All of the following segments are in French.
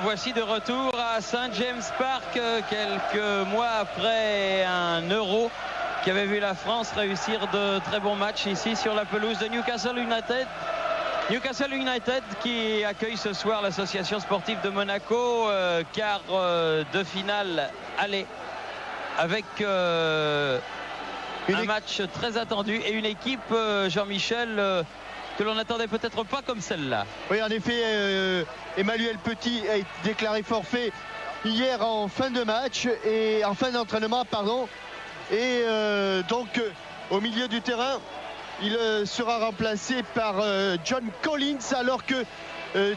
Voici de retour à St. James Park quelques mois après un Euro qui avait vu la France réussir de très bons matchs ici sur la pelouse de Newcastle United. Newcastle United qui accueille ce soir l'association sportive de Monaco, quart de finale aller avec un match très attendu et une équipe, Jean-Michel, que l'on n'attendait peut-être pas comme celle-là. Oui, en effet, Emmanuel Petit a déclaré forfait hier en fin de match et en fin d'entraînement, pardon. Et donc au milieu du terrain, il sera remplacé par John Collins, alors que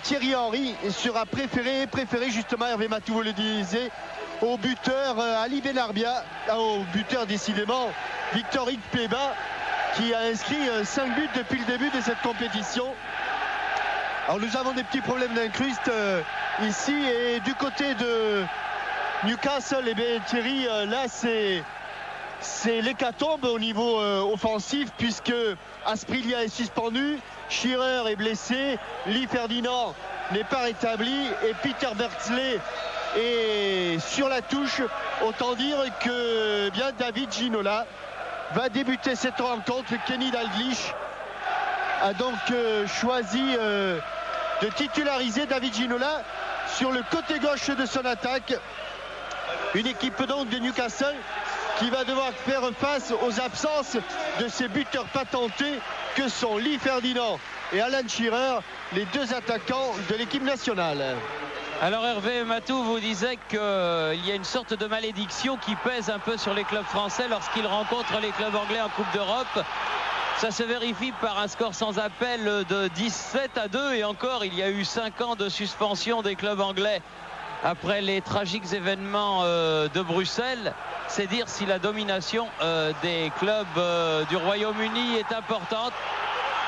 Thierry Henry sera préféré justement, Hervé Matou vous le disait, au buteur Ali Benarbia, au buteur décidément Victor Ikpeba, qui a inscrit 5 buts depuis le début de cette compétition. Alors nous avons des petits problèmes d'incruste ici, et du côté de Newcastle, eh bien, Thierry, là c'est l'hécatombe au niveau offensif, puisque Asprilla est suspendu, Shearer est blessé, Lee Ferdinand n'est pas rétabli et Peter Bertzley est sur la touche. Autant dire que bien David Ginola va débuter cette rencontre. Kenny Dalglish a donc choisi de titulariser David Ginola sur le côté gauche de son attaque. Une équipe donc de Newcastle qui va devoir faire face aux absences de ses buteurs patentés que sont Lee Ferdinand et Alan Shearer, les deux attaquants de l'équipe nationale. Alors Hervé Matou vous disait qu'il y a une sorte de malédiction qui pèse un peu sur les clubs français lorsqu'ils rencontrent les clubs anglais en Coupe d'Europe. Ça se vérifie par un score sans appel de 17-2, et encore il y a eu 5 ans de suspension des clubs anglais après les tragiques événements de Bruxelles. C'est dire si la domination des clubs du Royaume-Uni est importante.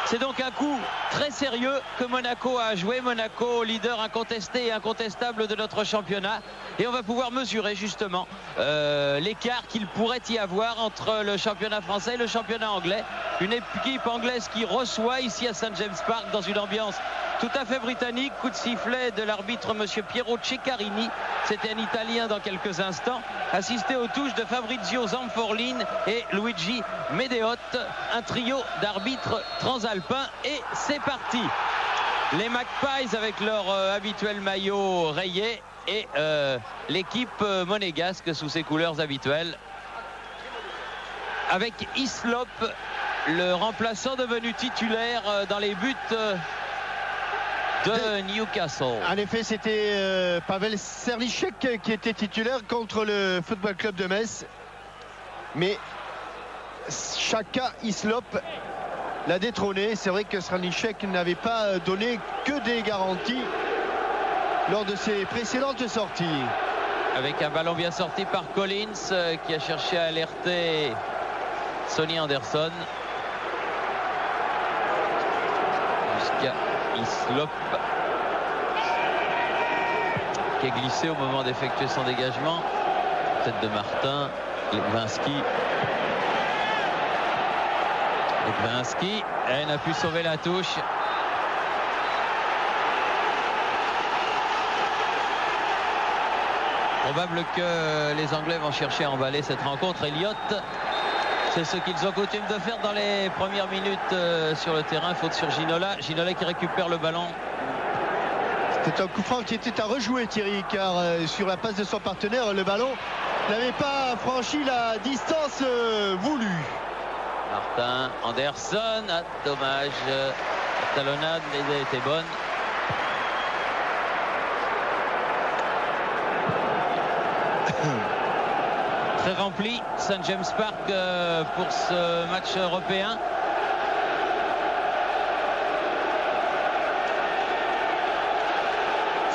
C'est donc un coup très sérieux que Monaco a joué. Monaco, leader incontesté et incontestable de notre championnat. Et on va pouvoir mesurer justement l'écart qu'il pourrait y avoir entre le championnat français et le championnat anglais. Une équipe anglaise qui reçoit ici à St. James Park dans une ambiance tout à fait britannique. Coup de sifflet de l'arbitre monsieur Piero Ceccarini. C'était un Italien dans quelques instants. Assisté aux touches de Fabrizio Zanforlin et Luigi Medeotte. Un trio d'arbitres transalpins. Et c'est parti. Les Magpies avec leur habituel maillot rayé. Et l'équipe monégasque sous ses couleurs habituelles. Avec Hislop, le remplaçant devenu titulaire dans les buts de Newcastle. En effet, c'était Pavel Sernichek qui était titulaire contre le Football Club de Metz. Mais Chaka Hislop l'a détrôné. C'est vrai que Sernichek n'avait pas donné que des garanties lors de ses précédentes sorties. Avec un ballon bien sorti par Collins qui a cherché à alerter Sonny Anderson. Jusqu'à Hislop qui a glissé au moment d'effectuer son dégagement. Tête de Martin. Levinsky n'a pu sauver la touche. Probable que les Anglais vont chercher à emballer cette rencontre. Elliott, c'est ce qu'ils ont coutume de faire dans les premières minutes sur le terrain. Faute sur Ginola. Ginola qui récupère le ballon. C'était un coup franc qui était à rejouer, Thierry, car sur la passe de son partenaire, le ballon n'avait pas franchi la distance voulue. Martin, Anderson, dommage. La talonnade, l'idée était bonne. Très rempli St. James Park pour ce match européen.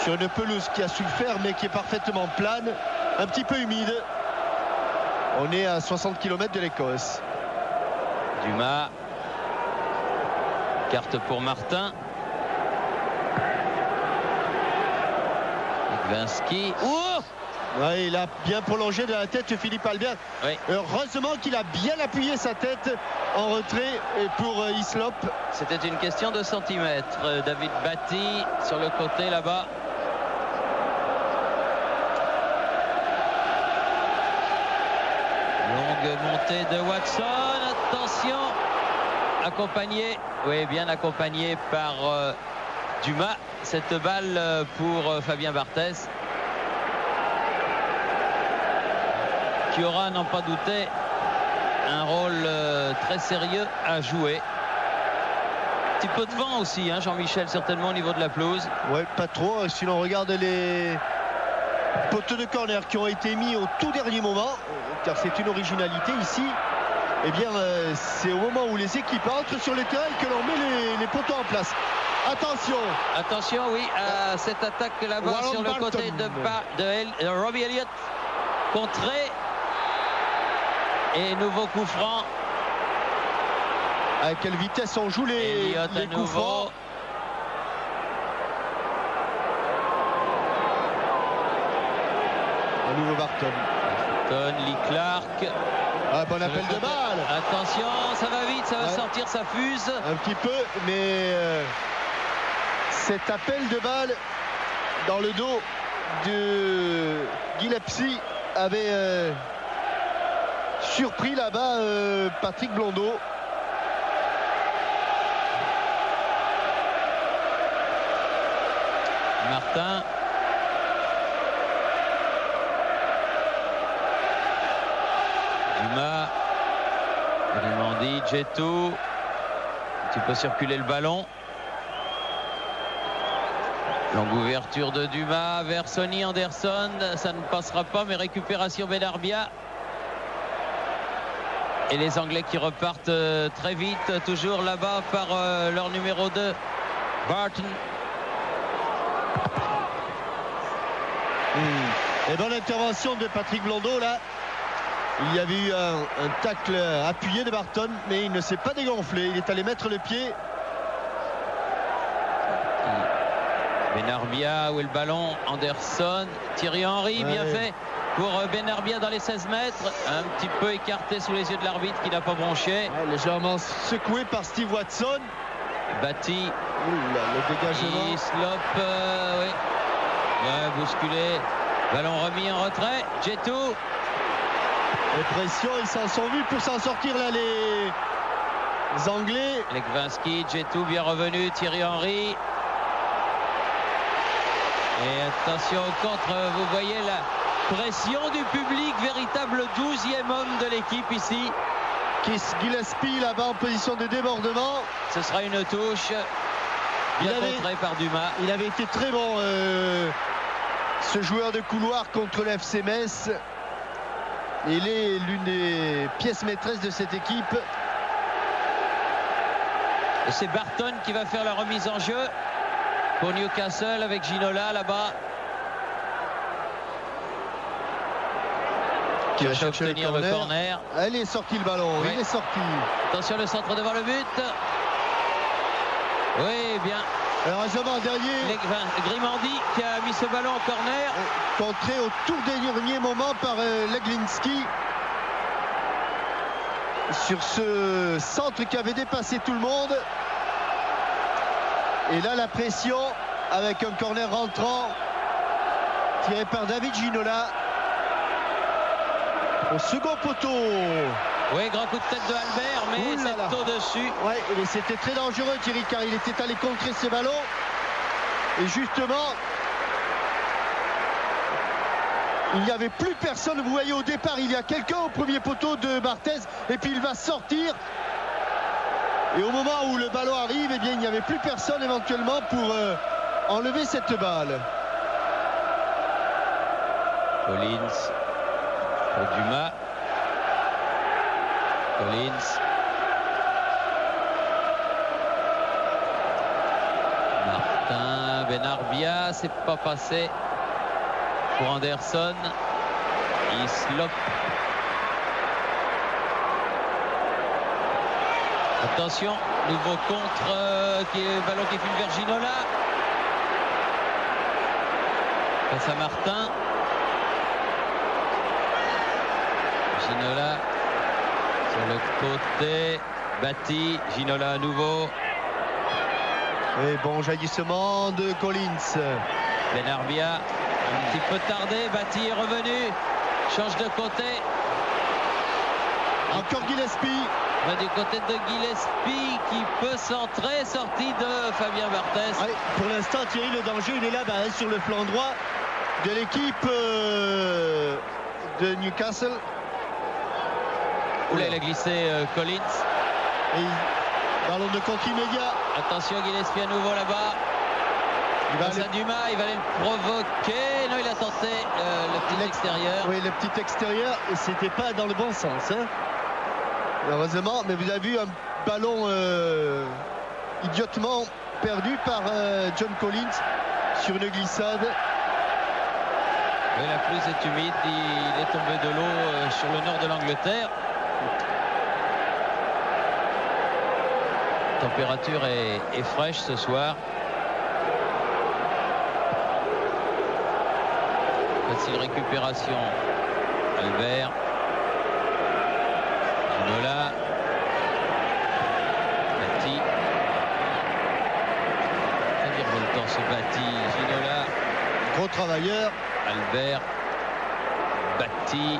Sur une pelouse qui a souffert mais qui est parfaitement plane, un petit peu humide. On est à 60 km de l'Écosse. Dumas, carte pour Martin. Levinsky. Ouais, il a bien prolongé de la tête Philippe Albert. Oui. Heureusement qu'il a bien appuyé sa tête en retrait pour Hislop. C'était une question de centimètres. David Batty sur le côté là-bas. côté de Watson. Attention, accompagné, oui, bien accompagné par Dumas. Cette balle pour Fabien Barthez, qui aura, n'en pas douter, un rôle très sérieux à jouer. Un petit peu de vent aussi, hein, Jean-Michel, certainement au niveau de la pelouse. Ouais, pas trop. Si l'on regarde les poteaux de corner qui ont été mis au tout dernier moment, car c'est une originalité ici, eh bien c'est au moment où les équipes entrent sur le terrain que l'on met les poteaux en place. Attention, oui, à cette attaque là-bas sur le côté de Robbie Elliott, contré, et nouveau coup franc. À quelle vitesse on joue les coups francs. Un nouveau Barton. Lee Clark. Ah, bon appel de balle. Attention, ça va vite, ça va sortir, ça fuse. Un petit peu, mais cet appel de balle dans le dos de Gillespie avait surpris là-bas Patrick Blondeau. Martin. Dumas. Grimandi, Djetou. Tu peux circuler le ballon. Longue ouverture de Dumas vers Sonny Anderson. Ça ne passera pas, mais récupération Benarbia. Et les Anglais qui repartent très vite, toujours là-bas par leur numéro 2, Barton. Et dans l'intervention de Patrick Blondeau, là, il y avait eu un tacle appuyé de Barton, mais il ne s'est pas dégonflé. Il est allé mettre le pied. Benarbia, où est le ballon? Anderson, Thierry Henry, bien fait pour Benarbia dans les 16 mètres. Un petit peu écarté sous les yeux de l'arbitre qui n'a pas bronché. Légèrement secoué par Steve Watson. Batty. Le dégagement. Islop, oui. Ouais, bousculé. Ballon remis en retrait. Djetou. Les pressions, ils s'en sont vus pour s'en sortir là, les Anglais. Lekvinski, Djetou bien revenu. Thierry Henry. Et attention au contre, vous voyez la pression du public, véritable 12e homme de l'équipe ici. Gillespie là-bas en position de débordement. Ce sera une touche bien contrée par Dumas. Il avait été très bon ce joueur de couloir contre le FC Metz. Il est l'une des pièces maîtresses de cette équipe. Et c'est Barton qui va faire la remise en jeu pour Newcastle avec Ginola là-bas. Qui va obtenir le corner. Elle est sortie le ballon, oui. Il est sorti. Attention le centre devant le but. Oui, bien. Heureusement derrière. Grimandi qui a mis ce ballon au corner. Contré au tout dernier moment par Lekvinski. Sur ce centre qui avait dépassé tout le monde. Et là la pression avec un corner rentrant tiré par David Ginola au second poteau. Oui, grand coup de tête de Albert, mais c'est au-dessus. Oui, mais c'était très dangereux Thierry, car il était allé contrer ce ballon. Et justement, il n'y avait plus personne. Vous voyez au départ, il y a quelqu'un au premier poteau de Barthez, et puis il va sortir. Et au moment où le ballon arrive, eh bien, il n'y avait plus personne éventuellement pour enlever cette balle. Collins pour Dumas. Collins. Martin, Benarbia, c'est pas passé pour Anderson. Islop. Attention, nouveau contre, ballon qui file vers Ginola. Face à Martin. Ginola sur le côté. Batty, Ginola à nouveau. Et bon jaillissement de Collins. Benarbia, un petit peu tardé. Batty est revenu. Change de côté. Encore Gillespie. Du côté de Gillespie qui peut centrer, sortie de Fabien Barthez. Ouais, pour l'instant, Thierry, le danger, il est là sur le flanc droit de l'équipe de Newcastle. Oula, il a glissé Collins. Et ballon de contre immédiat. Attention, Gillespie à nouveau là-bas. Dumas, il va aller le provoquer. Non, il a tenté le petit extérieur. Oui, le petit extérieur. Et c'était pas dans le bon sens. Hein. Heureusement, mais vous avez vu un ballon idiotement perdu par John Collins sur une glissade. Oui, la pelouse est humide. Il est tombé de l'eau sur le nord de l'Angleterre. La température est fraîche ce soir. Facile récupération. Albert. Ginola. Batti. Ça vire le temps ce Batti. Ginola. Gros travailleur. Albert. Batti.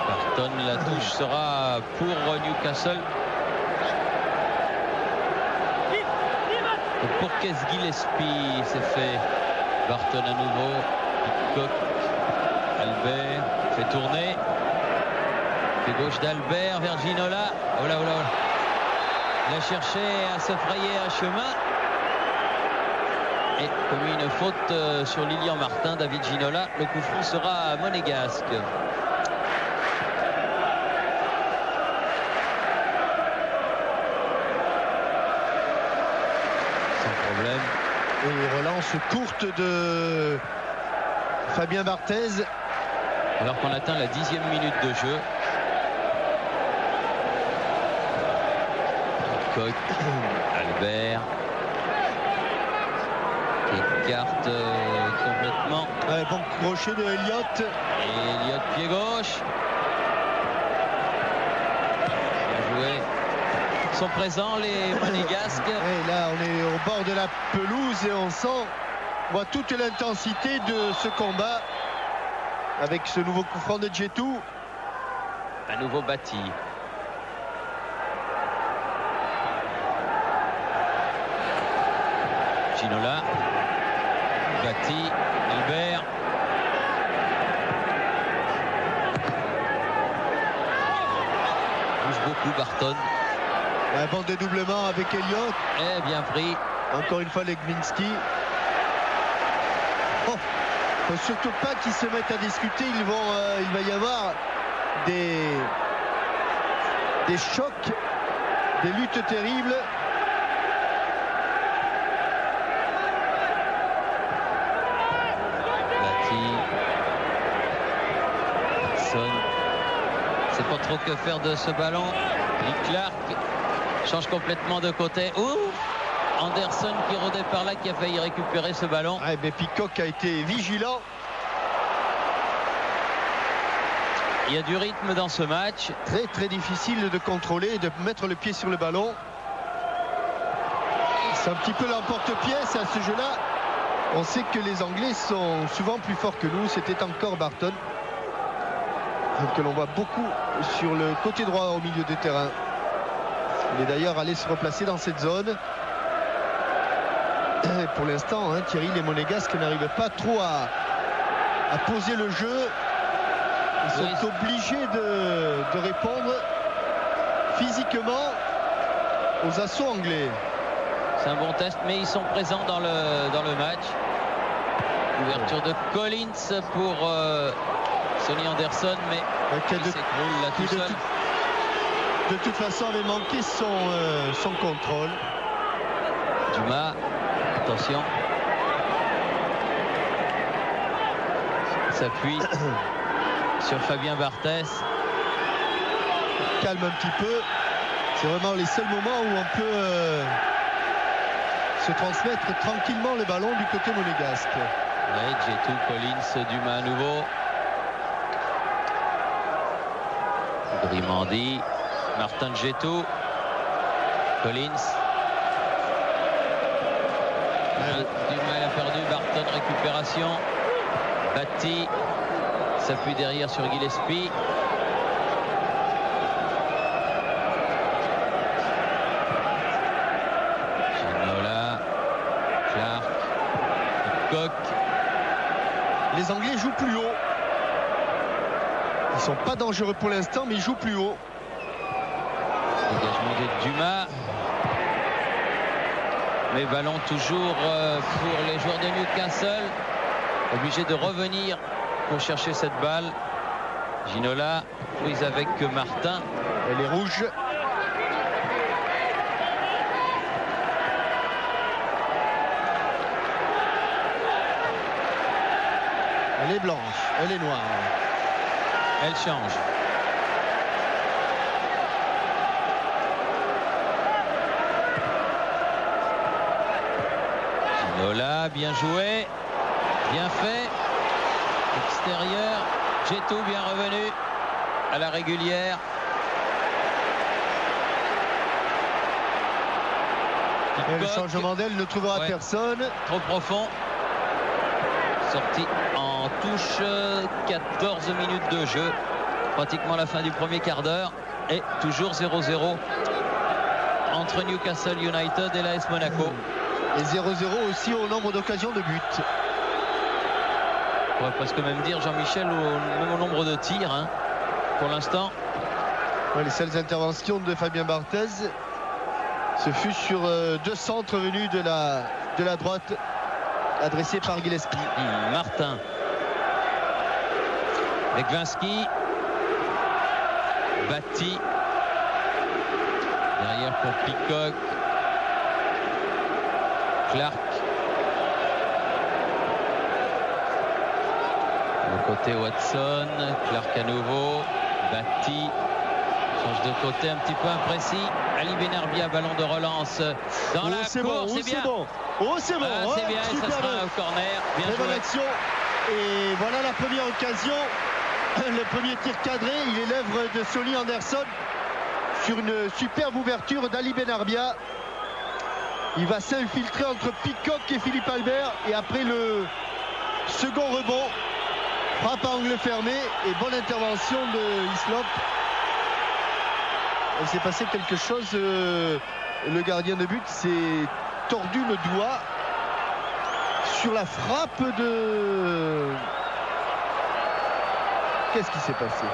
Barton, la touche sera pour Newcastle. Pour qu'est-ce Gillespie s'est fait. Barton à nouveau. Coq. Albert fait tourner. Pied gauche d'Albert vers Ginola. Oh là, oh là. Il a cherché à se frayer un chemin. Et commis une faute sur Lilian Martin, David Ginola. Le coup franc sera monégasque. Et relance courte de Fabien Barthez. Alors qu'on atteint la 10e minute de jeu. Coq, Albert qui écarte complètement. Bon crochet de Elliott. Et Elliott pied gauche. Bien joué. Sont présents les Monégasques. Et là on est au bord de la pelouse et on voit toute l'intensité de ce combat avec ce nouveau coup franc de Djetou. Un nouveau Batti. Ginola. Batti. Albert. Bouge beaucoup Barton. Un bon dédoublement avec Elliott. Eh bien pris. Encore une fois Legminski. Oh, faut surtout pas qu'ils se mettent à discuter. Il va y avoir des chocs, des luttes terribles. Batti. Son. C'est pas trop que faire de ce ballon. Lee Clark change complètement de côté. Ouf! Anderson qui rôdait par là, qui a failli récupérer ce ballon. Ouais, mais Peacock a été vigilant. Il y a du rythme dans ce match. Très très difficile de contrôler et de mettre le pied sur le ballon. C'est un petit peu l'emporte-pièce à ce jeu-là. On sait que les Anglais sont souvent plus forts que nous. C'était encore Barton que l'on voit beaucoup sur le côté droit au milieu de terrain. Il est d'ailleurs allé se replacer dans cette zone. Et pour l'instant, Thierry, les Monégasques n'arrivent pas trop à poser le jeu. Ils sont obligés de répondre physiquement aux assauts anglais. C'est un bon test, mais ils sont présents dans le match. Ouverture de Collins pour Sonny Anderson, mais il s'écroule là tout seul. De toute façon, avait manqué son contrôle. Dumas, attention. S'appuie sur Fabien Barthez. Calme un petit peu. C'est vraiment les seuls moments où on peut se transmettre tranquillement le ballon du côté monégasque. Oui, Djetou, Collins, Dumas à nouveau. Grimandi, Martin Djetou, Collins. Dumas a perdu. Barton, récupération. Batti s'appuie derrière sur Gillespie. Ginola, Clark, Coq. Les Anglais jouent plus haut. Ils sont pas dangereux pour l'instant, mais ils jouent plus haut. Dégagement de Dumas. Mais ballon toujours pour les joueurs de Newcastle. Obligé de revenir pour chercher cette balle. Ginola prise avec Martin. Elle est rouge. Elle est blanche, elle est noire. Elle change. Ginola, bien joué. Bien fait. Extérieur. Djetou bien revenu à la régulière. Et le changement d'aile ne trouvera personne. Trop profond. Sorti en touche. 14 minutes de jeu. Pratiquement la fin du premier quart d'heure. Et toujours 0-0 entre Newcastle United et l'AS Monaco. Et 0-0 aussi au nombre d'occasions de but. On pourrait presque même dire, Jean-Michel, même au nombre de tirs hein, pour l'instant. Ouais, les seules interventions de Fabien Barthez, ce fut sur 2 centres venus de la droite, adressés par Gillespie. Martin. Legwinski. Batti. Derrière pour Peacock. Clark. De côté Watson. Clark à nouveau. Batti. Change de côté un petit peu imprécis. Ali Benarbia, ballon de relance dans la course. Bon, c'est bien. Bon. Oh, c'est bon. C'est bien. Et ça sera au corner. Bien très joué. bonne action. Et voilà la première occasion. Le premier tir cadré. Il est l'œuvre de Sonny Anderson sur une superbe ouverture d'Ali Benarbia. Il va s'infiltrer entre Peacock et Philippe Albert. Et après le second rebond, frappe à angle fermé et bonne intervention de Hislop. Il s'est passé quelque chose. Le gardien de but s'est tordu le doigt sur la frappe de... Qu'est-ce qui s'est passé?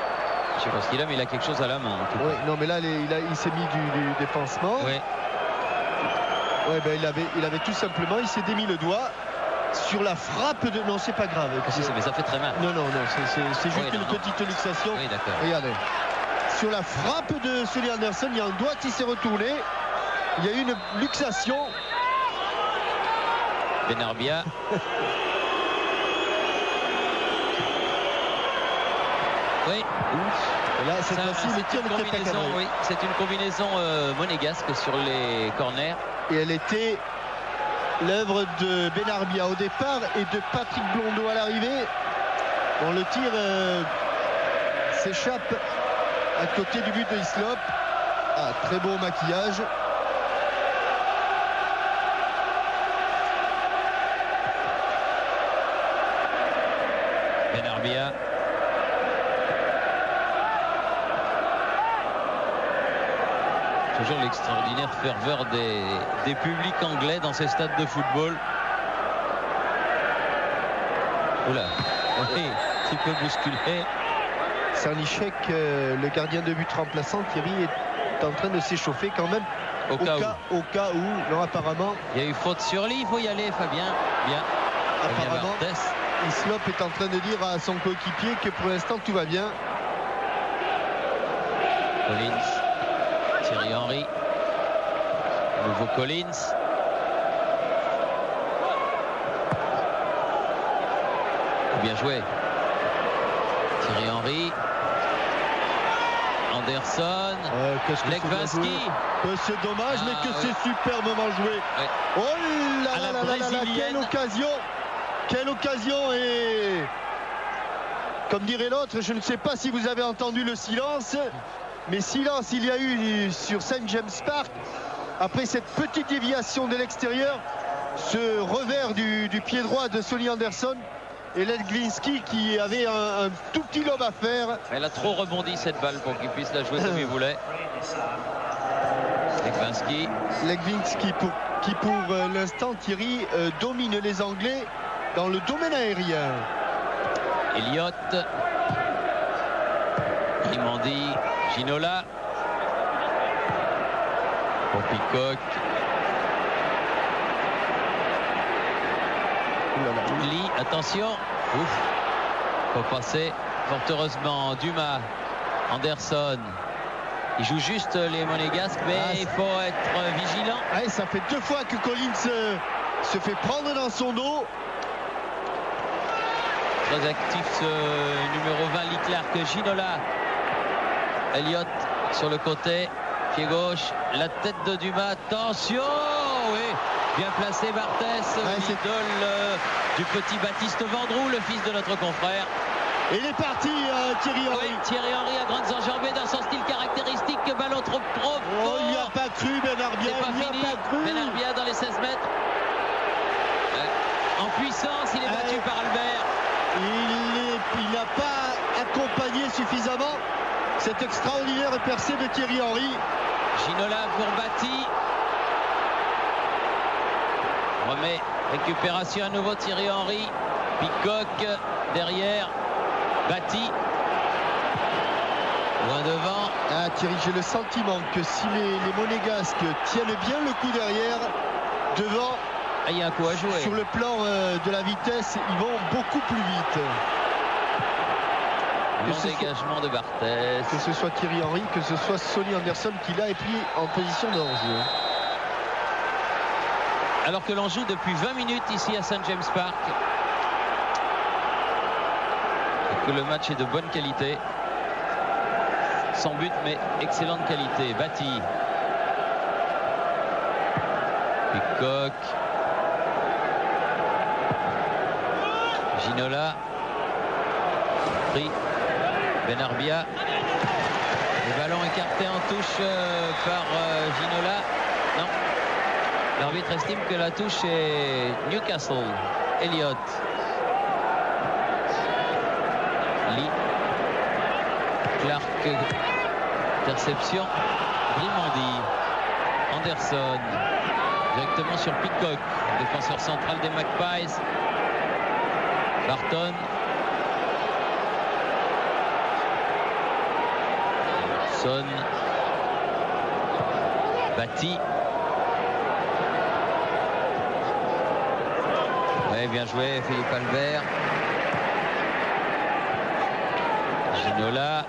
Je sais pas ce qu'il a, mais il a quelque chose à la main. Oui, non, mais là, il s'est mis du dépansement. Oui. Ouais, ben, il avait tout simplement, il s'est démis le doigt sur la frappe de... Non, c'est pas grave. Mais ça fait très mal. Non, c'est juste une petite luxation. Oui, d'accord. Regardez. Sur la frappe de Sonny Anderson, il y a un doigt qui s'est retourné. Il y a eu une luxation. Benarbia. Oui. Et là, cette fois-ci, le tir n'était pas cadré. Oui, c'est une combinaison monégasque sur les corners. Et elle était l'œuvre de Benarbia au départ et de Patrick Blondeau à l'arrivée. Bon, le tir s'échappe à côté du but de Hislop. Ah, très beau maquillage. Benarbia. Toujours l'extraordinaire ferveur des publics anglais dans ces stades de football. Oula, oui, un petit peu bousculé. Sarnichek, le gardien de but remplaçant, Thierry, est en train de s'échauffer quand même. Au cas où, non, apparemment. Il y a eu faute sur lui, il faut y aller, Fabien. Bien. Apparemment, Hislop est en train de dire à son coéquipier que pour l'instant tout va bien. Collins. Thierry Henry. Nouveau Collins. Bien joué. Thierry Henry. Anderson. Legwinski. C'est dommage, mais que c'est superbement joué. Ouais. Oh là là, quelle occasion. Quelle occasion. Et comme dirait l'autre, je ne sais pas si vous avez entendu le silence, mais silence il y a eu sur St. James Park après cette petite déviation de l'extérieur. ce revers du pied droit de Sonny Anderson et Legwinski qui avait un tout petit lobe à faire. Elle a trop rebondi cette balle pour qu'il puisse la jouer comme il voulait. Legwinski qui pour l'instant, Thierry, domine les Anglais dans le domaine aérien. Elliott, Grimandi, Ginola pour Peacock. Lee, attention, ouf, faut passer. Fort heureusement, Dumas, Anderson. Il joue juste les Monégasques, mais il faut être vigilant. Ouais, ça fait 2 fois que Collins se fait prendre dans son dos. Très actif ce numéro 20, Lee Clark, Ginola. Elliott sur le côté, pied gauche, la tête de Dumas, attention, oui, bien placé Barthès, l'idole du petit Baptiste Vendroux, le fils de notre confrère. Et il est parti, Thierry Henry. Oui, Thierry Henry à grandes enjambées dans son style caractéristique, ballon trop profond. Oh, il n'y a pas cru, Benarbia. C'est pas fini, Benarbia dans les 16 mètres. En puissance, il est battu par Albert. Il n'a pas accompagné suffisamment cette extraordinaire percée de Thierry Henry. Ginola pour Batti. Remet, récupération à nouveau Thierry Henry. Peacock derrière. Batti. Loin devant. Ah, Thierry, j'ai le sentiment que si les Monégasques tiennent bien le coup derrière, devant, il y a un coup à jouer. Sur le plan de la vitesse, ils vont beaucoup plus vite. Le dégagement de Barthès. Que ce soit Thierry Henry, que ce soit Sonny Anderson qui là est pris en position de hors-jeu. Alors que l'on joue depuis 20 minutes ici à St. James Park. Et que le match est de bonne qualité. Sans but, mais excellente qualité. Batti. Peacock. Ginola. Pris. Benarbia. Le ballon écarté en touche par Ginola. Non. L'arbitre estime que la touche est Newcastle. Elliott. Lee. Clark. Interception. Grimandi. Anderson. Directement sur Peacock. Défenseur central des Magpies. Barton. Son. Batti. Ouais, bien joué Philippe Albert. Ginola.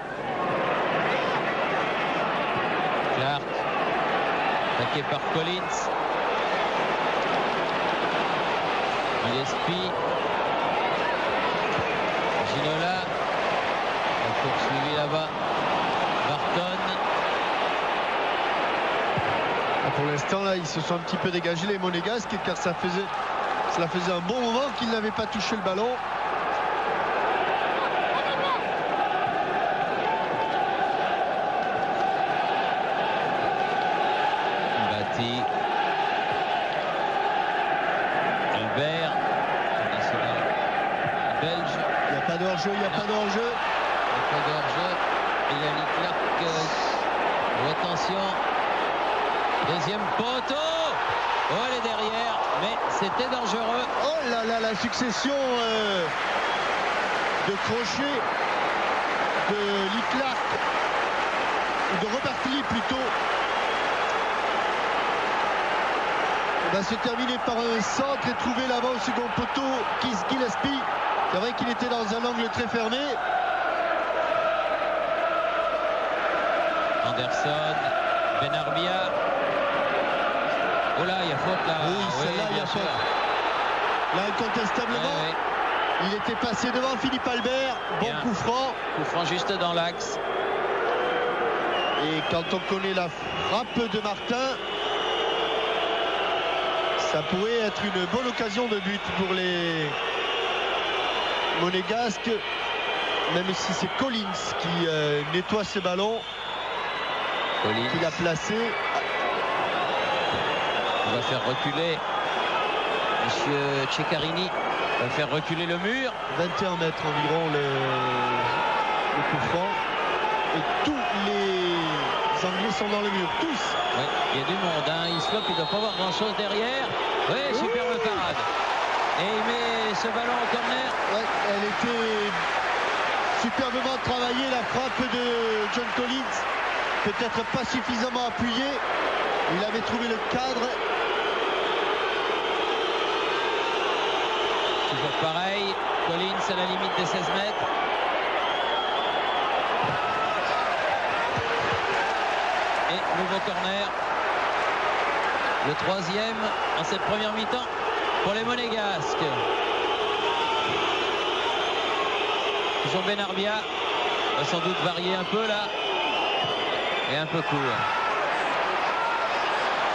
Clark. Attaqué par Collins. Gillespie. Ginola. Poursuivi là-bas. Barton. Pour l'instant, là, ils se sont un petit peu dégagés, les Monégasques, car ça faisait un bon moment qu'ils n'avaient pas touché le ballon. Batti. Albert. National belge. Il n'y a pas de hors-jeu, il n'y a pas de hors-jeu. Il n'y a pas de hors-jeu. Et il y a Lee Clark. Attention. Deuxième poteau. Oh, elle est derrière, mais c'était dangereux. Oh là là, la succession de crochets de Lee Clark, ou de Robert Lee plutôt, va se terminer par un centre et trouver là-bas au second poteau Gillespie. C'est vrai qu'il était dans un angle très fermé. Anderson, Benarbia. Oh là, il y a faute là. Oui, celle-là, il y a faute. Là, incontestablement, il était passé devant Philippe Albert. Bon coup franc. Coup franc juste dans l'axe. Et quand on connaît la frappe de Martin, ça pourrait être une bonne occasion de but pour les Monégasques, même si c'est Collins qui nettoie ce ballon, qu'il a placé. On va faire reculer Monsieur Ceccarini va faire reculer le mur. 21 mètres environ le coup franc. Et tous les Anglais sont dans le mur, tous. Oui, il y a du monde, hein. Islop, il ne doit pas avoir grand chose derrière. Oui, superbe parade. Et il met ce ballon au corner. Ouais, elle était superbement travaillée, la frappe de John Collins. Peut-être pas suffisamment appuyée. Il avait trouvé le cadre. Toujours pareil, Collins à la limite des 16 mètres. Et nouveau corner. Le troisième en cette première mi-temps pour les Monégasques. Toujours Benarbia. Va sans doute varier un peu là. Et un peu court.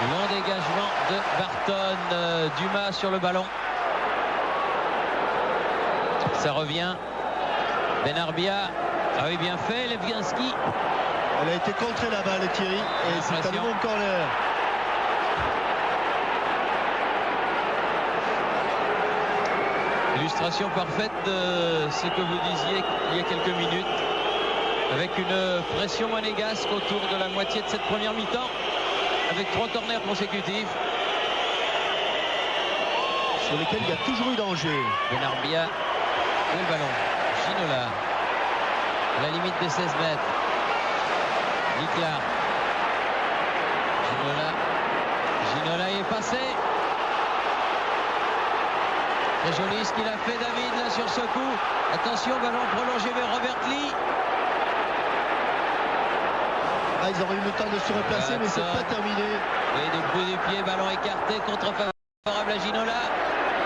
Long dégagement de Barton. Dumas sur le ballon. Ça revient. Benarbia. Ah oui, bien fait. Levginski. Elle a été contrée la balle, Thierry. Et c'est un bon corner. Illustration parfaite de ce que vous disiez il y a quelques minutes. Avec une pression monégasque autour de la moitié de cette première mi-temps. Avec 3 corners consécutifs. Sur lesquels il y a toujours eu danger. Benarbia. Où est le ballon? Ginola. À la limite des 16 mètres. Liclar. Ginola est passé. Très joli ce qu'il a fait David là sur ce coup. Attention, ballon prolongé vers Robert Lee. Ah, ils auraient eu le temps de se replacer, mais c'est pas terminé. Et du coup du pied, ballon écarté, contre favorable à Ginola.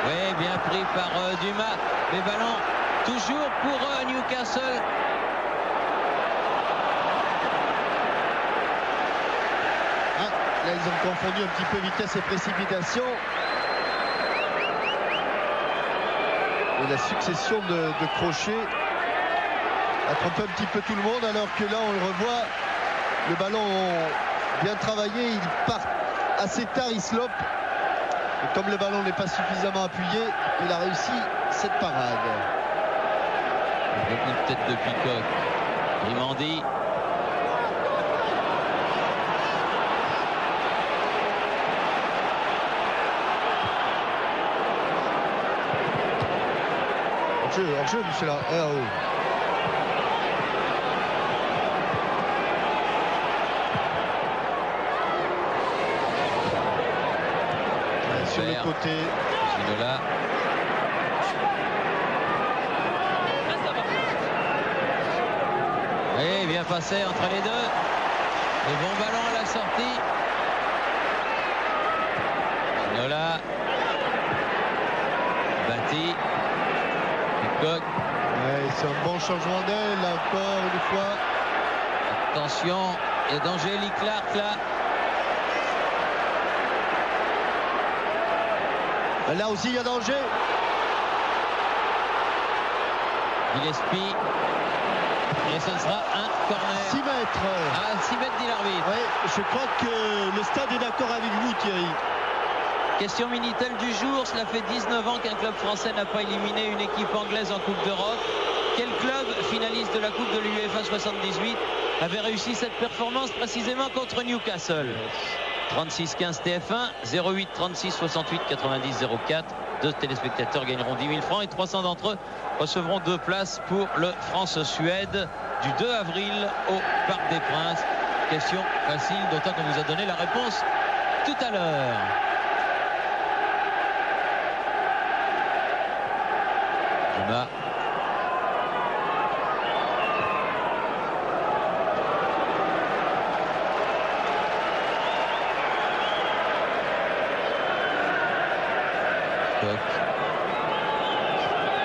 Oui, bien pris par Dumas. Mais ballon toujours pour Newcastle. Là, ils ont confondu un petit peu vitesse et précipitation. Et la succession de crochets a trompé un petit peu tout le monde, alors que là, on le revoit. Le ballon bien travaillé, il part assez tard, Islop. Et comme le ballon n'est pas suffisamment appuyé, il a réussi cette parade. Beaucoup de tête de Peacock. Grimandi. Hors-jeu, monsieur là. Sur le côté. Ginola. Et bien passé entre les deux. Le bon ballon à la sortie. Ginola. Batti. Peacock. Ouais, c'est un bon changement d'aile, encore une fois. Attention, il y a danger, Leclerc là. Là aussi, il y a danger. Gillespie. Et ce sera un corner. 6 mètres. Ah, 6 mètres, dit l'arbitre. Ouais, je crois que le stade est d'accord avec vous, Thierry. Question Minitel du jour. Cela fait 19 ans qu'un club français n'a pas éliminé une équipe anglaise en Coupe d'Europe. Quel club, finaliste de la Coupe de l'UEFA 78, avait réussi cette performance précisément contre Newcastle? 36-15 TF1, 08 36 68 90 04. 2 téléspectateurs gagneront 10 000 francs et 300 d'entre eux recevront 2 places pour le France-Suède du 2 avril au Parc des Princes. Question facile, d'autant qu'on vous a donné la réponse tout à l'heure. Dumas.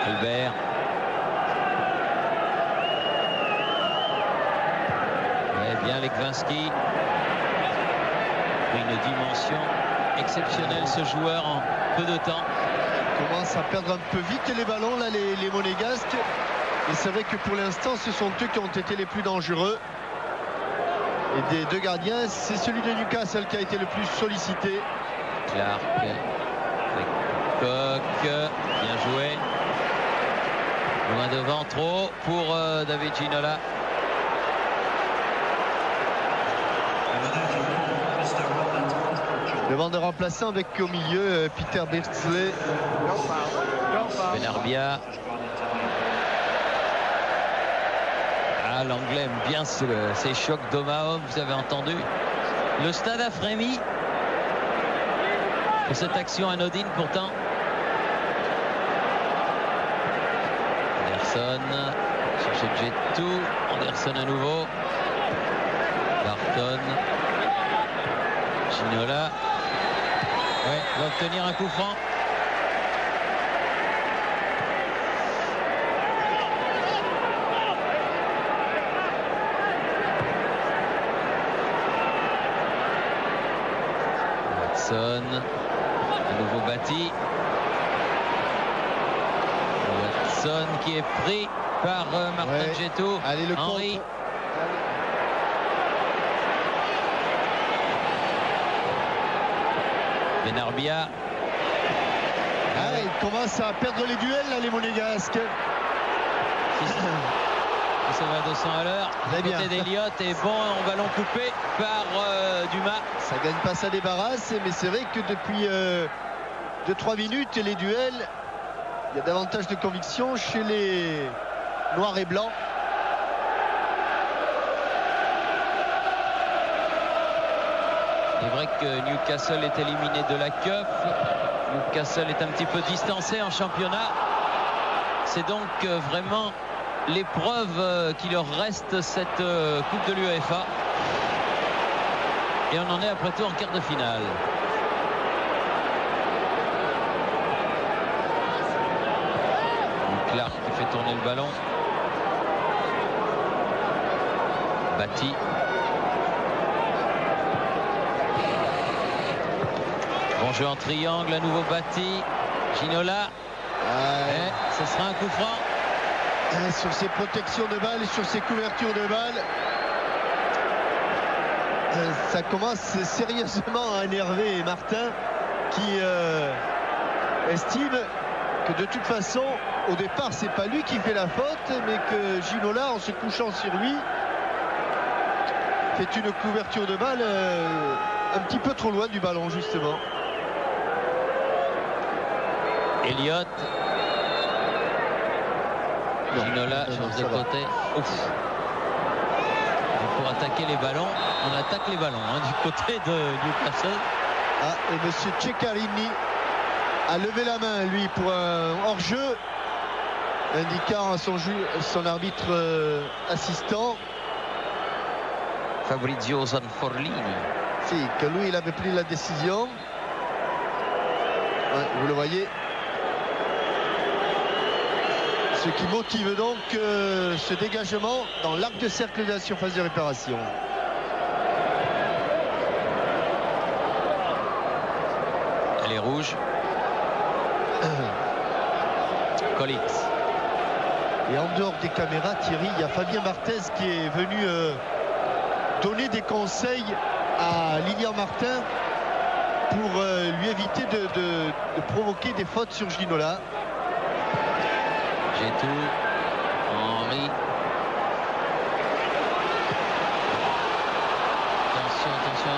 Albert. Ouais, bien Lewandowski. Une dimension exceptionnelle ce joueur en peu de temps. Il commence à perdre un peu vite les ballons là, les Monégasques. Et c'est vrai que pour l'instant, ce sont eux qui ont été les plus dangereux. Et des 2 gardiens, c'est celui de Newcastle qui a été le plus sollicité. Clark avec Lecoq, bien joué. Loin devant, trop pour David Ginola. Devant de remplaçant avec au milieu Peter Beardsley. Benarbia. Ah, l'anglais aime bien ces chocs d'homme à homme, vous avez entendu. Le stade a frémi pour cette action anodine pourtant. Anderson, chercher Djetou, Anderson à nouveau. Barton. Ginola. Ouais, va obtenir un coup franc. Watson, à nouveau bâti. Watson qui est pris par Martin Djetou. Allez, le Henry. contre. Benarbia. Ah, il commence à perdre les duels là, les Monégasques. Ça va à 200 à l'heure. Du côté d'Eliott et bon, en ballon coupé par Dumas. Ça gagne pas, ça débarrasse, mais c'est vrai que depuis 2-3 minutes, les duels, il y a davantage de conviction chez les noirs et blancs. C'est vrai que Newcastle est éliminé de la Cup. Newcastle est un petit peu distancé en championnat. C'est donc vraiment l'épreuve qui leur reste, cette Coupe de l'UEFA. Et on en est après tout en quart de finale. Clark qui fait tourner le ballon. Bâti. Bon jeu en triangle, à nouveau Bâti. Ginola. Ce sera un coup franc. Sur ses protections de balles et sur ses couvertures de balles, ça commence sérieusement à énerver Martin, qui estime que de toute façon au départ c'est pas lui qui fait la faute, mais que Ginola, en se couchant sur lui, fait une couverture de balle un petit peu trop loin du ballon justement. Elliott. Ginola change de côté. Ouf. Pour attaquer les ballons, on attaque les ballons du côté de Newcastle. Ah, et monsieur Ceccarini a levé la main lui pour un hors-jeu, indiquant à son arbitre assistant Fabrizio Zanforlini. Si, que lui il avait pris la décision. Ouais, vous le voyez. Ce qui motive donc ce dégagement dans l'arc de cercle de la surface de réparation. Elle est rouge. Colix. Et en dehors des caméras, Thierry, il y a Fabien Barthez qui est venu donner des conseils à Lilian Martin pour lui éviter de provoquer des fautes sur Ginola. Djetou, Henry. Attention, attention.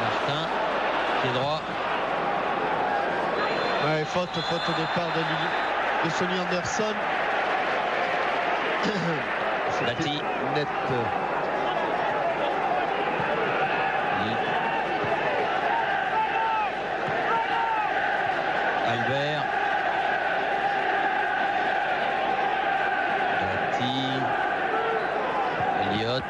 Martin, pied droit. Ouais, faute au départ de Sonny Anderson. Bâti. Net. Albert. Bâti. Elliott.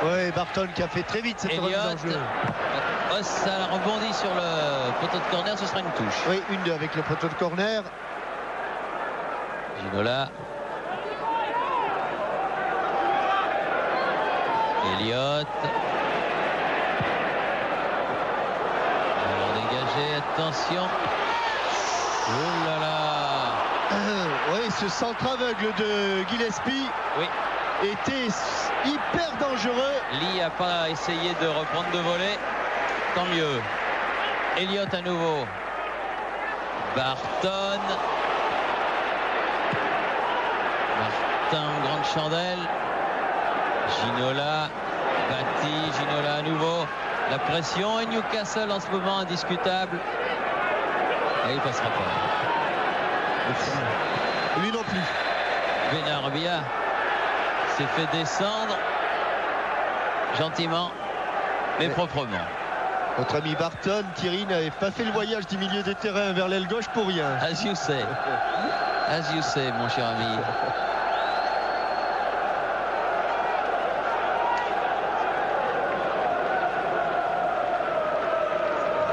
Ouais, Barton qui a fait très vite cette remise en jeu. Ça rebondit sur le poteau de corner, ce sera une touche. Oui, une avec le poteau de corner. Ginola. Elliott. Alors dégagé, attention. Oh là là. Oui, ce centre aveugle de Gillespie était hyper dangereux. Lee n'a pas essayé de reprendre de volée. Tant mieux. Elliott à nouveau. Barton. Martin, grande chandelle. Ginola. Batty. Ginola à nouveau. La pression et Newcastle en ce moment indiscutable. Et il passera pas. Lui non plus. Benarbia s'est fait descendre gentiment mais proprement. Notre ami Barton, Thierry, n'avait pas fait le voyage du milieu des terrains vers l'aile gauche pour rien. As you say, mon cher ami.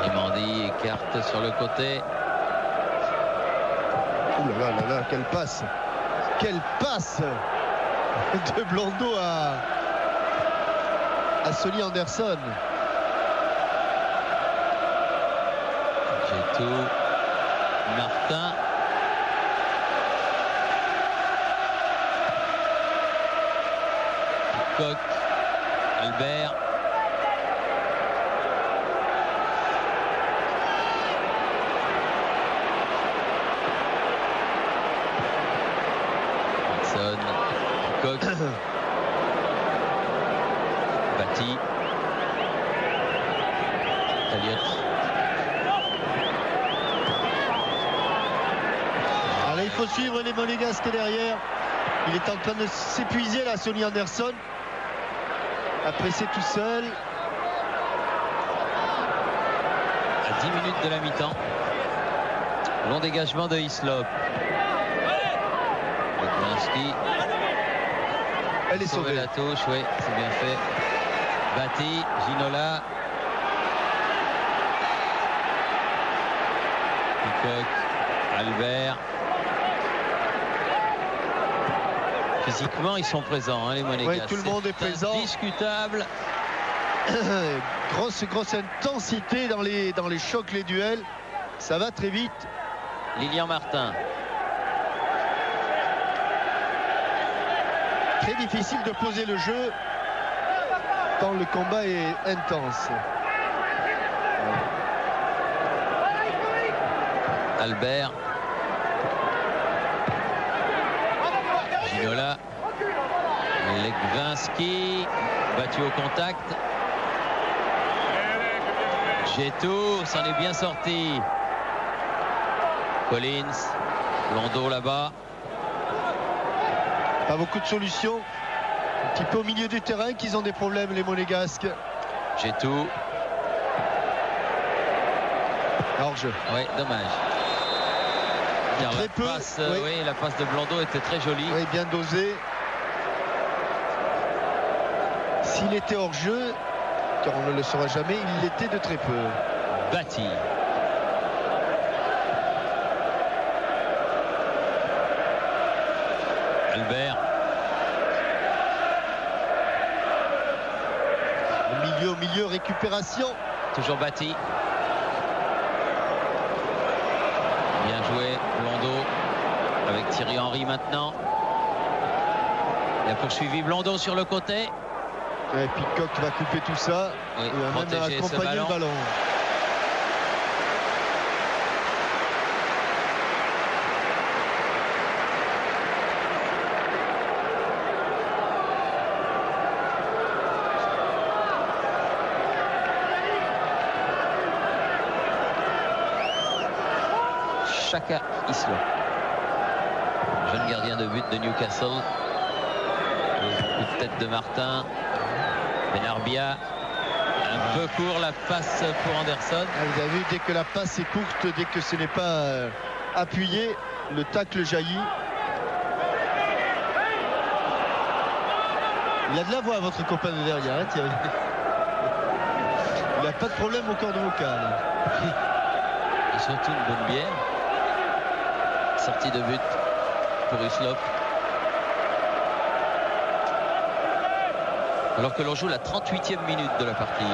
Grimandi écarte sur le côté. Ouh là là là, quelle passe! Quelle passe de Blondeau à Sonny Anderson. J'ai tout. Martin. Coq. Albert. Watson. Coq. Batty. Elliott. Alors il faut suivre les Monégasques derrière. Il est en train de s'épuiser là, Sonny Anderson. A pressé tout seul. À 10 minutes de la mi-temps. Long dégagement de Hislop. Leklinski. Elle est sauvée. La touche, oui, c'est bien fait. Batty, Ginola. Coq, Albert. Physiquement, ils sont présents, hein, les Monégasques. Oui, tout le monde est présent. Indiscutable. grosse intensité dans les chocs, les duels. Ça va très vite. Lilian Martin. Très difficile de poser le jeu tant le combat est intense. Albert. Ginola. Leklinski. Battu au contact. Gétou s'en est bien sorti. Collins. Blondeau là-bas. Pas beaucoup de solutions. Un petit peu au milieu du terrain qu'ils ont des problèmes, les Monégasques. Gétou. Hors-jeu. Oui, dommage. Très peu. Passe, oui, la passe de Blondeau était très jolie. Oui, bien dosée. S'il était hors-jeu, car on ne le saura jamais, il l'était de très peu. Batty. Albert. Au milieu, récupération. Toujours Batty. Bien joué, Blondeau avec Thierry Henry maintenant. Il a poursuivi Blondeau sur le côté. Et puis Coq va couper tout ça. Oui, il va même accompagner le ballon. Chaka Hislop, jeune gardien de but de Newcastle. Le coup de tête de Martin. Benarbia, un peu court, la passe pour Anderson. Vous avez vu, dès que la passe est courte, dès que ce n'est pas appuyé, le tacle jaillit. Il a de la voix, votre copain de derrière, hein, Thierry. Il n'a pas de problème au corps de vocal. Et surtout une bonne bière. Sortie de but pour Hislop. Alors que l'on joue la 38e minute de la partie.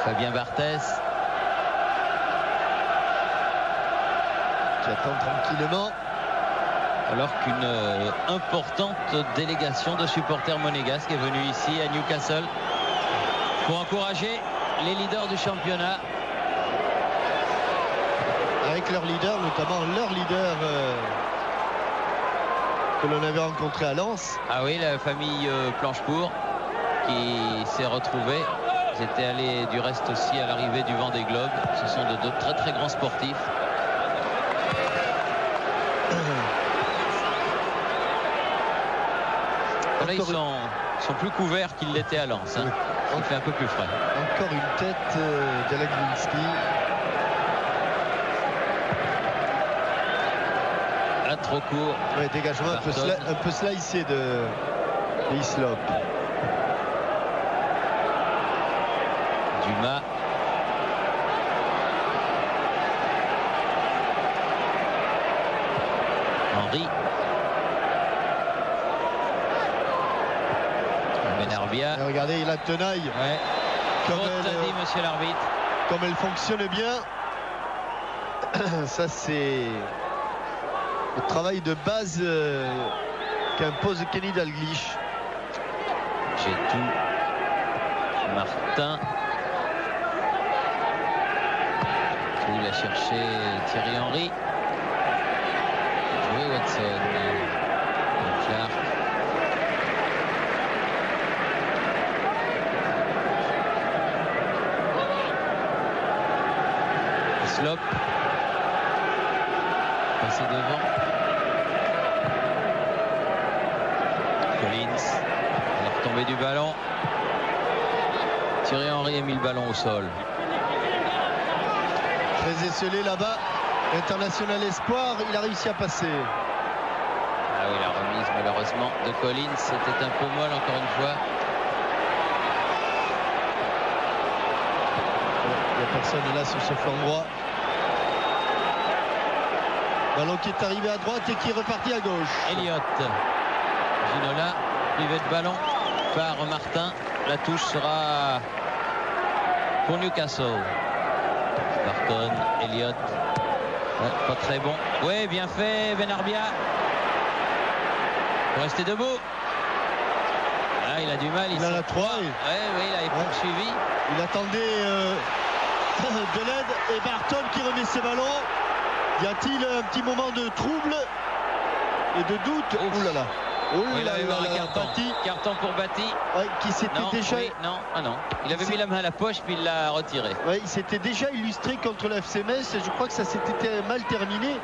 Fabien Barthès. Qui attend tranquillement. Alors qu'une importante délégation de supporters monégasques est venue ici à Newcastle pour encourager les leaders du championnat. Avec leur leader, notamment leur leader que l'on avait rencontré à Lens. Ah oui, la famille Planchecourt qui s'est retrouvée. Ils étaient allés du reste aussi à l'arrivée du Vendée Globe. Ce sont de très très grands sportifs. Là, ils sont plus couverts qu'ils l'étaient à Lens. Hein. Il fait un peu plus frais. Encore une tête d'Alec Winsky. Là, trop court. Ouais, dégagement un peu slicé de Hislop. Dumas. Henry. Benarbia. Et regardez, il a tenaille. Ouais. Comme dit monsieur l'arbitre. Comme elle fonctionne bien. Ça, c'est le travail de base qu'impose Kenny Dalglish. J'ai tout. Martin. Il a cherché Thierry Henry. Joué Watson. Clark. Slop. Passé devant. Collins. La retombée du ballon. Thierry Henry a mis le ballon au sol. Très esselé là-bas. International espoir, il a réussi à passer. Ah oui, la remise malheureusement de Collins, c'était un peu molle encore une fois. Il n'y a personne là sur ce flanc droit. Ballon qui est arrivé à droite et qui est reparti à gauche. Elliott. Ginola, privé de ballon par Martin. La touche sera pour Newcastle. Barton, Elliott. Ouais, pas très bon. Oui, bien fait, Benarbia. Pour rester debout. Ah, il a du mal. Il a la 3. Oui, il a poursuivi. Il attendait de l'aide et Barton qui remet ses ballons. Y a-t-il un petit moment de trouble et de doute? Ouh là là. Il avait voir le carton. Carton pour Bati. Ouais, qui s'était déjà. Oui, non, ah non. Il avait mis la main à la poche puis il l'a retiré. Ouais, il s'était déjà illustré contre le FC Metz. Je crois que ça s'était mal terminé,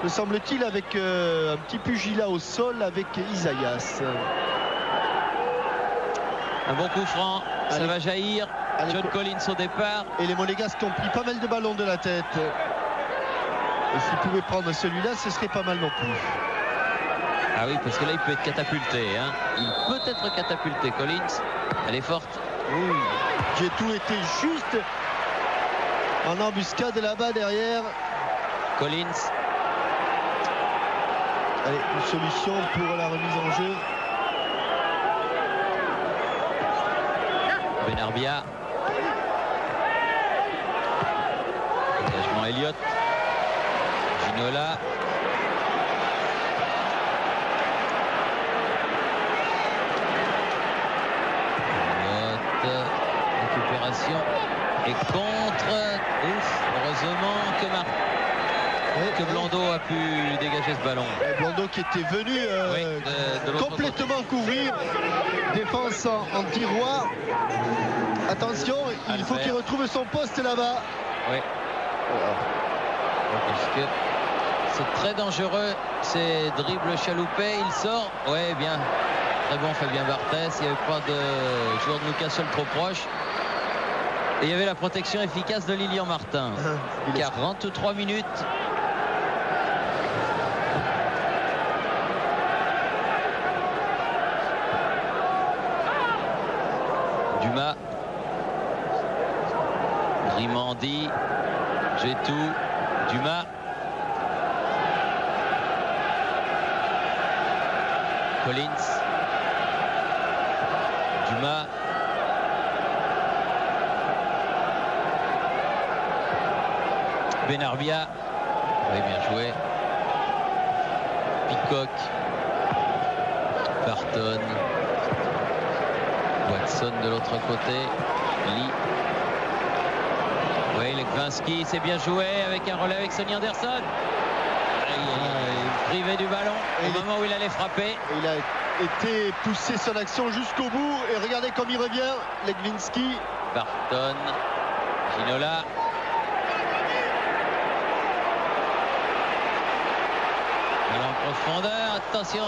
me semble-t-il, avec un petit pugilat au sol avec Isaias. Un bon coup franc. Ça va jaillir. John Collins au départ. Et les Monégasques ont pris pas mal de ballons de la tête. Et s'ils pouvaient prendre celui-là, ce serait pas mal non plus. Ah oui, parce que là, il peut être catapulté. Hein. Il peut être catapulté, Collins. Elle est forte. Oui. J'ai tout été juste en embuscade là-bas derrière. Collins. Allez, une solution pour la remise en jeu. Benarbia. Engagement Elliott. Ginola. Récupération et contre. Ouf, heureusement que Blondeau a pu dégager ce ballon. Blondeau qui était venu de complètement couvrir. Défense en tiroir. Attention, il faut qu'il retrouve son poste là-bas. Oui. Parce que c'est très dangereux. C'est dribble chaloupé. Il sort. Ouais, bien. Très bon Fabien Barthès. Il n'y avait pas de joueur de Newcastle trop proche. Et il y avait la protection efficace de Lilian Martin. 43 minutes. Dumas. Grimandi. Gétou. Dumas. Collins. Dumas. Benarbia. Oui, bien joué. Peacock. Barton. Watson de l'autre côté. Lee. Oui, Legwinski, c'est bien joué avec un relais avec Sonny Anderson. Il est privé du ballon au moment où il allait frapper. Il a été poussé son action jusqu'au bout. Et regardez comme il revient. Legwinski. Barton. Ginola. En profondeur, attention.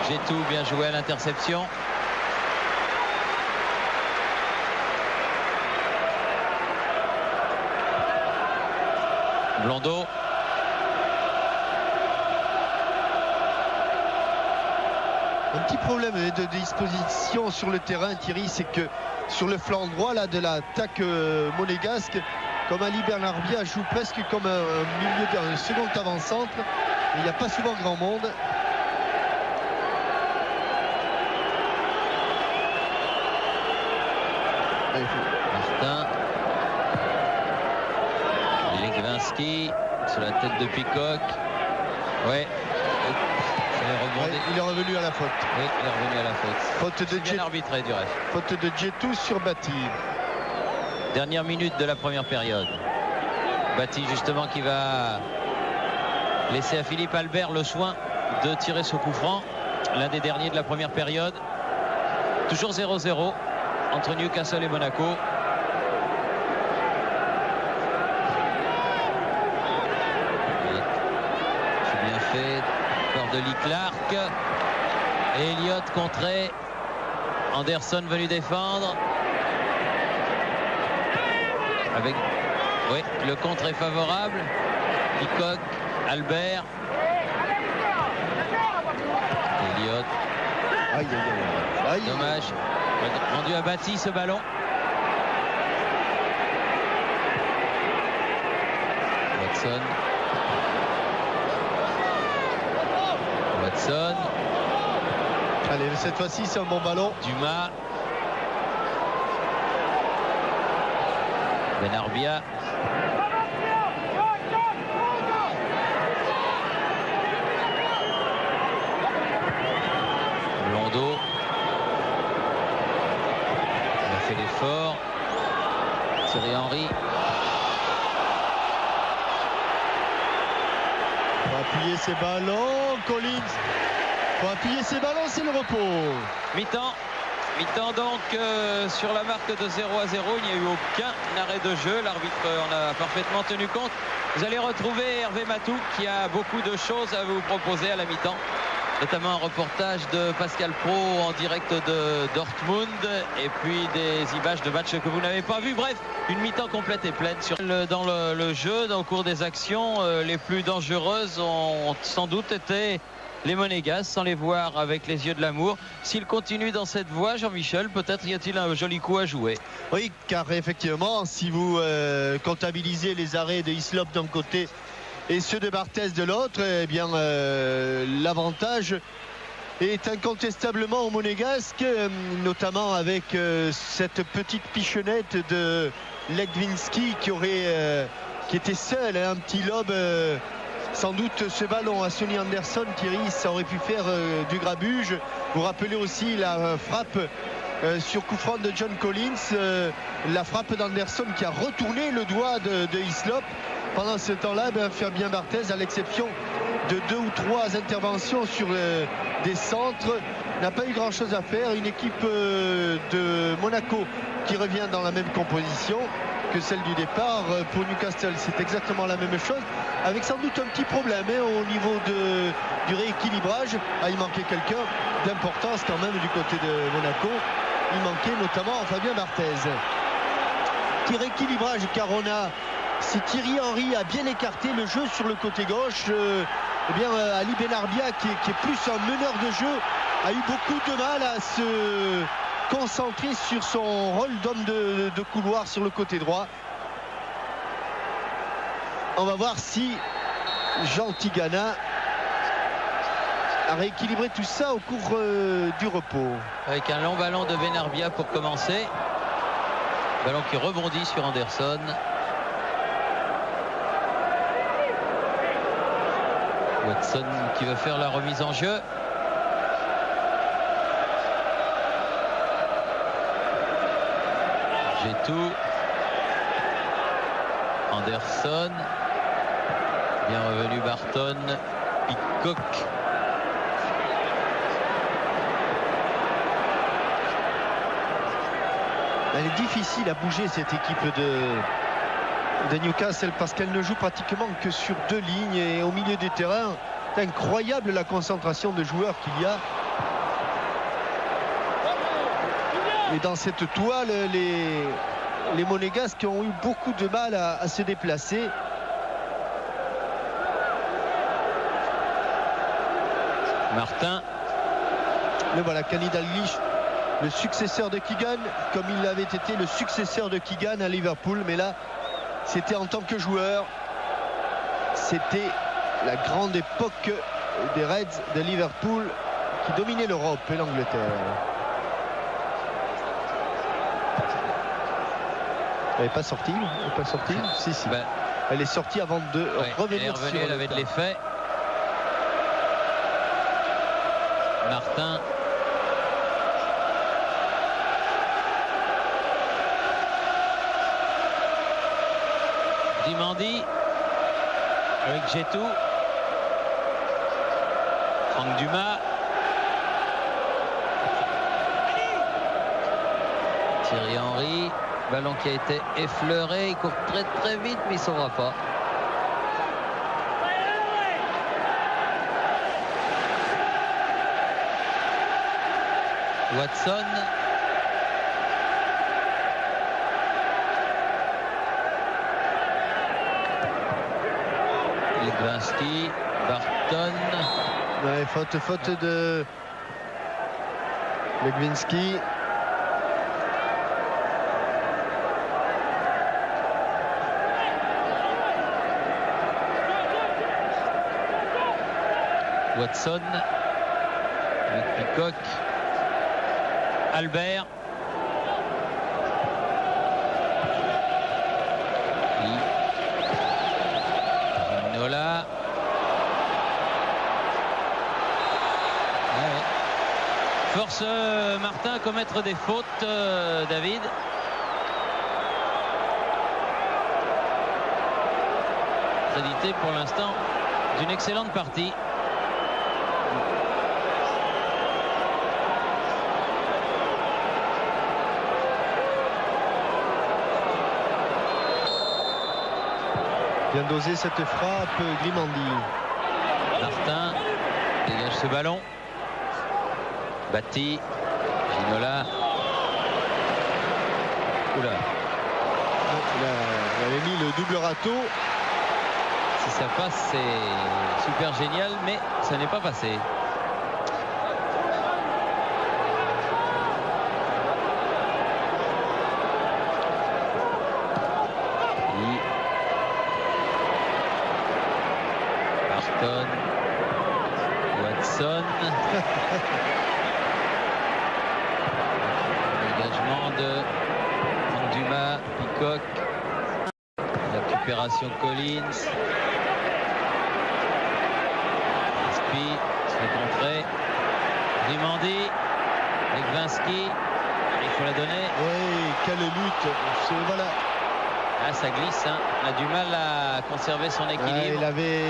J'ai tout bien joué à l'interception. Blondeau. Un petit problème de disposition sur le terrain, Thierry, c'est que sur le flanc droit là, de l'attaque monégasque, comme Ali Benarbia joue presque comme un milieu d'un second avant-centre. Il n'y a pas souvent grand monde. Martin. Legwinski sur la tête de Peacock. Ouais. Il est revenu à la faute. Oui, il est revenu à la faute. Faute de bien arbitré du reste. Faute de Djetou sur Bati. Dernière minute de la première période. Bati justement qui va laisser à Philippe Albert le soin de tirer ce coup franc. L'un des derniers de la première période. Toujours 0-0 entre Newcastle et Monaco. C'est bien fait. Encore de Lee Clark. Et Elliott contré. Anderson venu défendre. Avec, oui, le contre est favorable. Peacock, Albert. Elliott. Aïe, aïe, aïe. Aïe. Dommage. Rendu à Bati ce ballon. Watson. Watson. Allez, cette fois-ci, c'est un bon ballon. Dumas. Benarbia. Blondeau. Il a fait l'effort. Thierry Henry. Pour appuyer ses ballons, Collins. Pour appuyer ses ballons, c'est le repos. Mi-temps. Mi-temps donc sur la marque de 0-0. Il n'y a eu aucun arrêt de jeu. L'arbitre en a parfaitement tenu compte. Vous allez retrouver Hervé Matou qui a beaucoup de choses à vous proposer à la mi-temps. Notamment un reportage de Pascal Pro en direct de Dortmund. Et puis des images de matchs que vous n'avez pas vus. Bref, une mi-temps complète et pleine. Dans le jeu, au cours des actions, les plus dangereuses ont sans doute été les Monégasques, sans les voir avec les yeux de l'amour. S'il continue dans cette voie, Jean-Michel, peut-être y a-t-il un joli coup à jouer. Oui, car effectivement, si vous comptabilisez les arrêts de Hislop d'un côté et ceux de Barthez de l'autre, eh bien l'avantage est incontestablement au Monégasque, notamment avec cette petite pichonnette de Legwinski qui était seul, un petit lobe. Sans doute ce ballon à Sonny Anderson, Thierry, ça aurait pu faire du grabuge. Vous rappelez aussi la frappe sur coup franc de John Collins, la frappe d'Anderson qui a retourné le doigt de Hislop. Pendant ce temps-là, Fabien Barthez, à l'exception de 2 ou 3 interventions sur des centres, n'a pas eu grand-chose à faire. Une équipe de Monaco qui revient dans la même composition que celle du départ. Pour Newcastle, c'est exactement la même chose, avec sans doute un petit problème au niveau du rééquilibrage. Il manquait quelqu'un d'importance quand même du côté de Monaco. Il manquait notamment Fabien Barthez. Petit rééquilibrage car si Thierry Henry a bien écarté le jeu sur le côté gauche, Ali Benarbia qui est plus un meneur de jeu a eu beaucoup de mal à se concentrer sur son rôle d'homme de couloir sur le côté droit. On va voir si Jean Tigana a rééquilibré tout ça au cours du repos. Avec un long ballon de Benarbia pour commencer. Ballon qui rebondit sur Anderson. Watson qui va faire la remise en jeu. Gétou. Anderson. Bien revenu Barton. Peacock. Elle est difficile à bouger, cette équipe de Newcastle, parce qu'elle ne joue pratiquement que sur 2 lignes et au milieu du terrain. C'est incroyable la concentration de joueurs qu'il y a. Et dans cette toile, les Monégasques ont eu beaucoup de mal à se déplacer. Martin. Le voilà, Kenny Dalglish, le successeur de Keegan, comme il avait été le successeur de Keegan à Liverpool. Mais là, c'était en tant que joueur. C'était la grande époque des Reds de Liverpool qui dominait l'Europe et l'Angleterre. Elle n'est pas sortie. Elle n'est pas sortie. Si, si. Ben, elle est sortie avant de revenir sur elle avait de l'effet. Martin. Dimandi avec Gétou. Franck Dumas. Thierry Henry. Ballon qui a été effleuré. Il court très très vite mais il ne sauvera pas. Watson. Legwinski, Barton. Ouais, faute de Legwinski. Watson avec Peacock. Albert. Ginola. Force Martin à commettre des fautes, David. Crédité pour l'instant d'une excellente partie. Bien dosé cette frappe, Grimandi. Martin dégage ce ballon. Batti. Ginola. Oula. Il avait mis le double râteau. Si ça passe, c'est super génial, mais ça n'est pas passé. Watson. Dégagement de Dumas, Peacock. Récupération Collins. Spi se fait contrer. Grimandi. Legwinski. Il faut la donner. Oui, quelle lutte. Voilà. Ah, ça glisse. Hein. On a du mal à conserver son équilibre. Il avait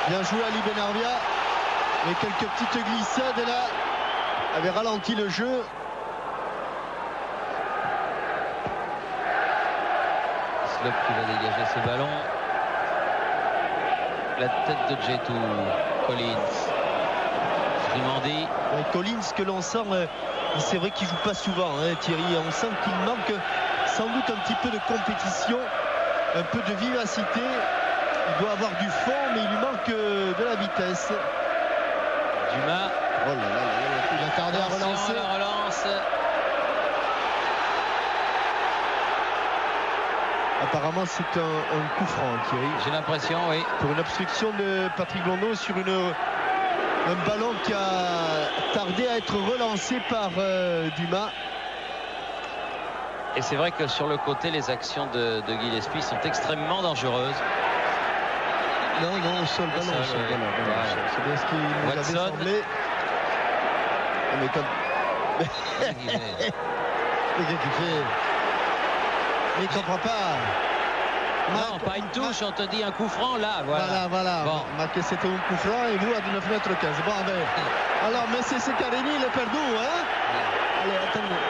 bien joué Ali Benarbia. Mais quelques petites glissades là avaient ralenti le jeu. Slop qui va dégager ce ballon. La tête de Gétou. Collins. Grimandi. Collins que l'on sent, c'est vrai qu'il joue pas souvent, hein, Thierry. On sent qu'il manque sans doute un petit peu de compétition, un peu de vivacité. Il doit avoir du fond, mais il lui manque de la vitesse. Dumas. Oh là là, il a tardé à relancer. La relance. Apparemment, c'est un coup franc, Thierry. J'ai l'impression, oui. Pour une obstruction de Patrick Blondeau sur un ballon qui a tardé à être relancé par Dumas. Et c'est vrai que sur le côté, les actions de Gillespie sont extrêmement dangereuses. Non, au sol, ballon, au sol, ballon. C'est bien ce qui nous avait semblé. Mais comme... Mais qu'est-ce qu'il fait? Il ne comprend pas. Non, pas une touche, on te dit un coup franc là. Voilà. Bon. Marqué, c'était un coup franc et vous à 19 mètres 15. Bon, ben, alors, mais c'est Carini, il est perdu, hein? Allez, attendez.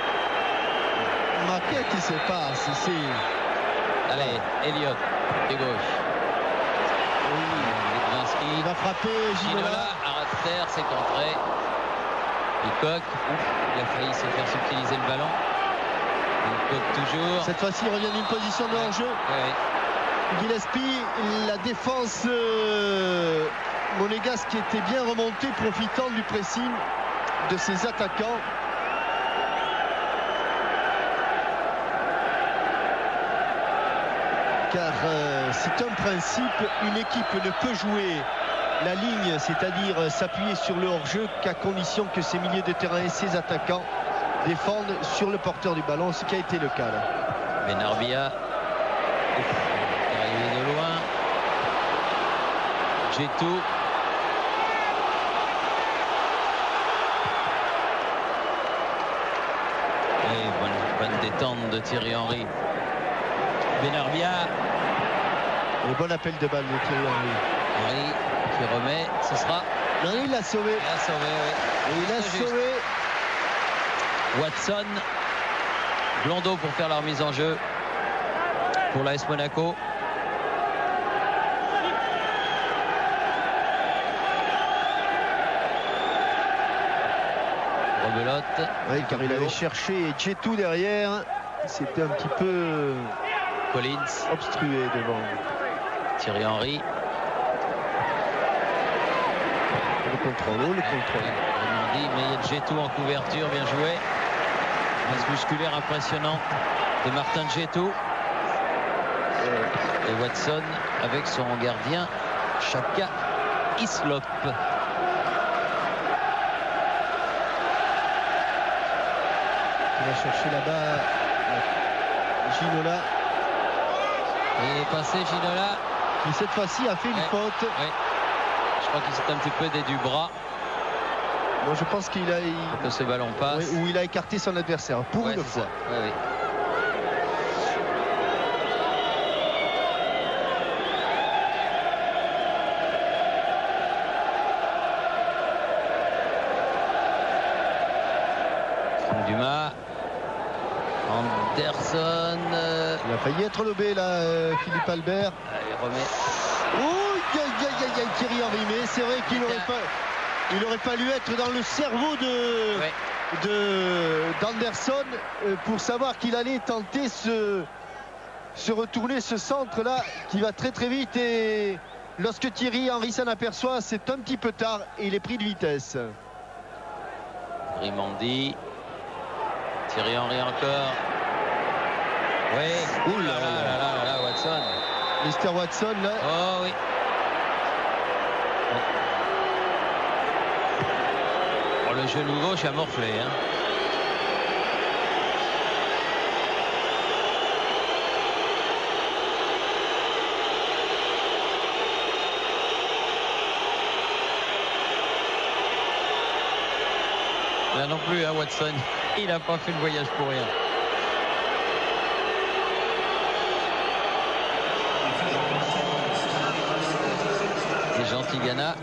Mais qu'est-ce qui se passe ici? Allez, Elliott, de gauche. Oui. Il va frapper Ginola, arrête terre, c'est contré. Lecoq, il a failli se faire subtiliser le ballon. Lecoq toujours. Cette fois-ci, il revient d'une position de hors-jeu. Gillespie, la défense monégasque qui était bien remontée, profitant du pressing de ses attaquants. Car c'est un principe, une équipe ne peut jouer la ligne, c'est-à-dire s'appuyer sur le hors-jeu, qu'à condition que ses milieux de terrain et ses attaquants défendent sur le porteur du ballon, ce qui a été le cas là. Benarbia est arrivé de loin. Djetou. Et bonne détente de Thierry Henry. Benarbia. Et bon appel de balle de Thierry Henry. Henry qui remet, ce sera. Non, il l'a sauvé. Il l'a sauvé, oui. Il l'a sauvé. Watson. Blondeau pour faire la remise en jeu pour l'AS Monaco. Rebelote. Oui, car il avait cherché Djetou derrière. C'était un petit peu Collins obstrué devant. Thierry Henry. Le contrôle. Mais il y a Djetou en couverture, bien joué. Masse musculaire impressionnant de Martin Djetou. Et Watson avec son gardien Chaka Hislop. Il va chercher là-bas Ginola. Il est passé Ginola. Qui cette fois-ci a fait une faute. Oui. Je crois qu'il s'est un petit peu aidé du bras. Moi je pense qu'il a. Que ce ballon passe. Oui, où il a écarté son adversaire pour une fois. Oui. Dumas. Anderson. Il a failli être lobé là, Philippe Albert. Il remet. Thierry Henry, mais c'est vrai qu'il aurait fallu être dans le cerveau d'Anderson pour savoir qu'il allait tenter se retourner, ce centre là qui va très vite, et lorsque Thierry Henry s'en aperçoit, c'est un petit peu tard et il est pris de vitesse. Rimandi. Thierry Henry encore. Oui. Ouh là là, Watson. Mister Watson là. Oh oui. Oh, le genou gauche a morflé. Hein. Là non plus, hein, Watson. Il n'a pas fait le voyage pour rien. C'est Jean Tigana.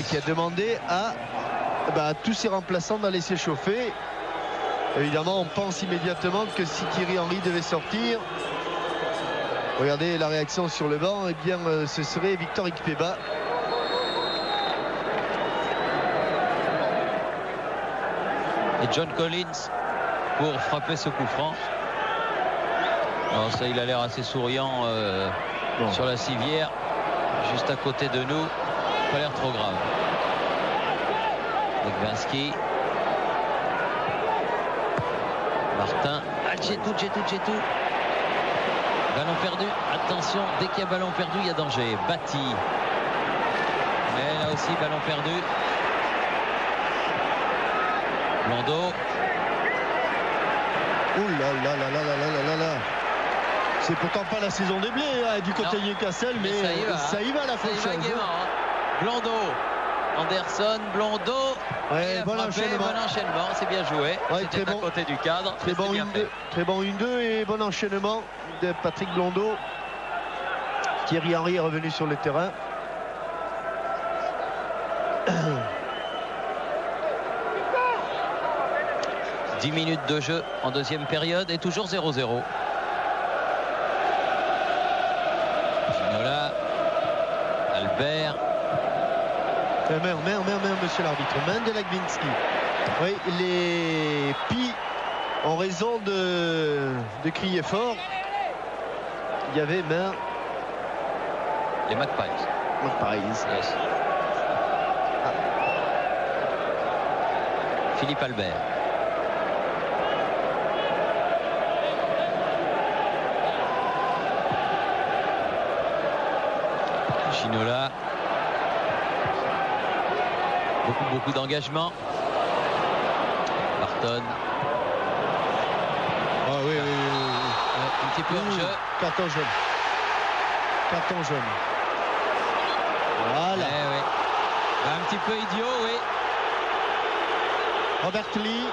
Qui a demandé à tous ses remplaçants d'aller s'échauffer. Évidemment, on pense immédiatement que si Thierry Henry devait sortir, regardez la réaction sur le banc, et bien ce serait Victor Ikpeba. Et John Collins pour frapper ce coup franc. Alors ça, il a l'air assez souriant sur la civière, juste à côté de nous. Pas l'air trop grave. Lekbanski. Martin. Djetou. Ballon perdu. Attention, dès qu'il y a ballon perdu, il y a danger. Bati. Mais là aussi, ballon perdu. Blondeau. Ouh là là là là là là là là. C'est pourtant pas la saison des blés hein, du côté de Newcastle, mais ça y va la faucheuse. Hein. Blondeau, Anderson, Blondeau. Ouais, bon enchaînement. C'est bien joué. Ouais, C'était à côté du cadre. Très bon 1-2 et bon enchaînement de Patrick Blondeau. Thierry Henry est revenu sur le terrain. « 10 minutes de jeu en deuxième période et toujours 0-0. Ginola. Albert. Monsieur l'arbitre. Main de Lagwinski. Oui, les Pi ont raison de crier fort. Il y avait main. Les Magpies. Yes. Philippe Albert. Ginola. Beaucoup d'engagement. Barton. Ah oui. Un petit peu hors jeu. Carton jaune. Voilà. Oui. Un petit peu idiot, oui. Robert Lee.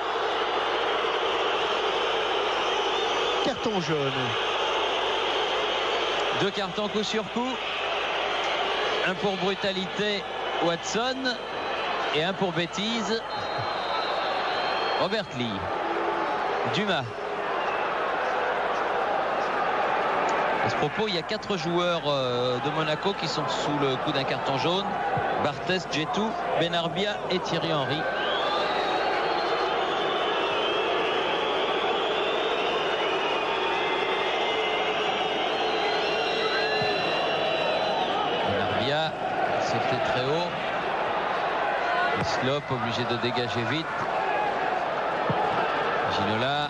Carton jaune. 2 cartons coup sur coup. Un pour brutalité, Watson. Et un pour bêtise, Robert Lee. Dumas. À ce propos, il y a 4 joueurs de Monaco qui sont sous le coup d'un carton jaune. Barthès, Djetou, Benarbia et Thierry Henry. Benarbia, c'était très haut. Slop obligé de dégager vite. Ginola.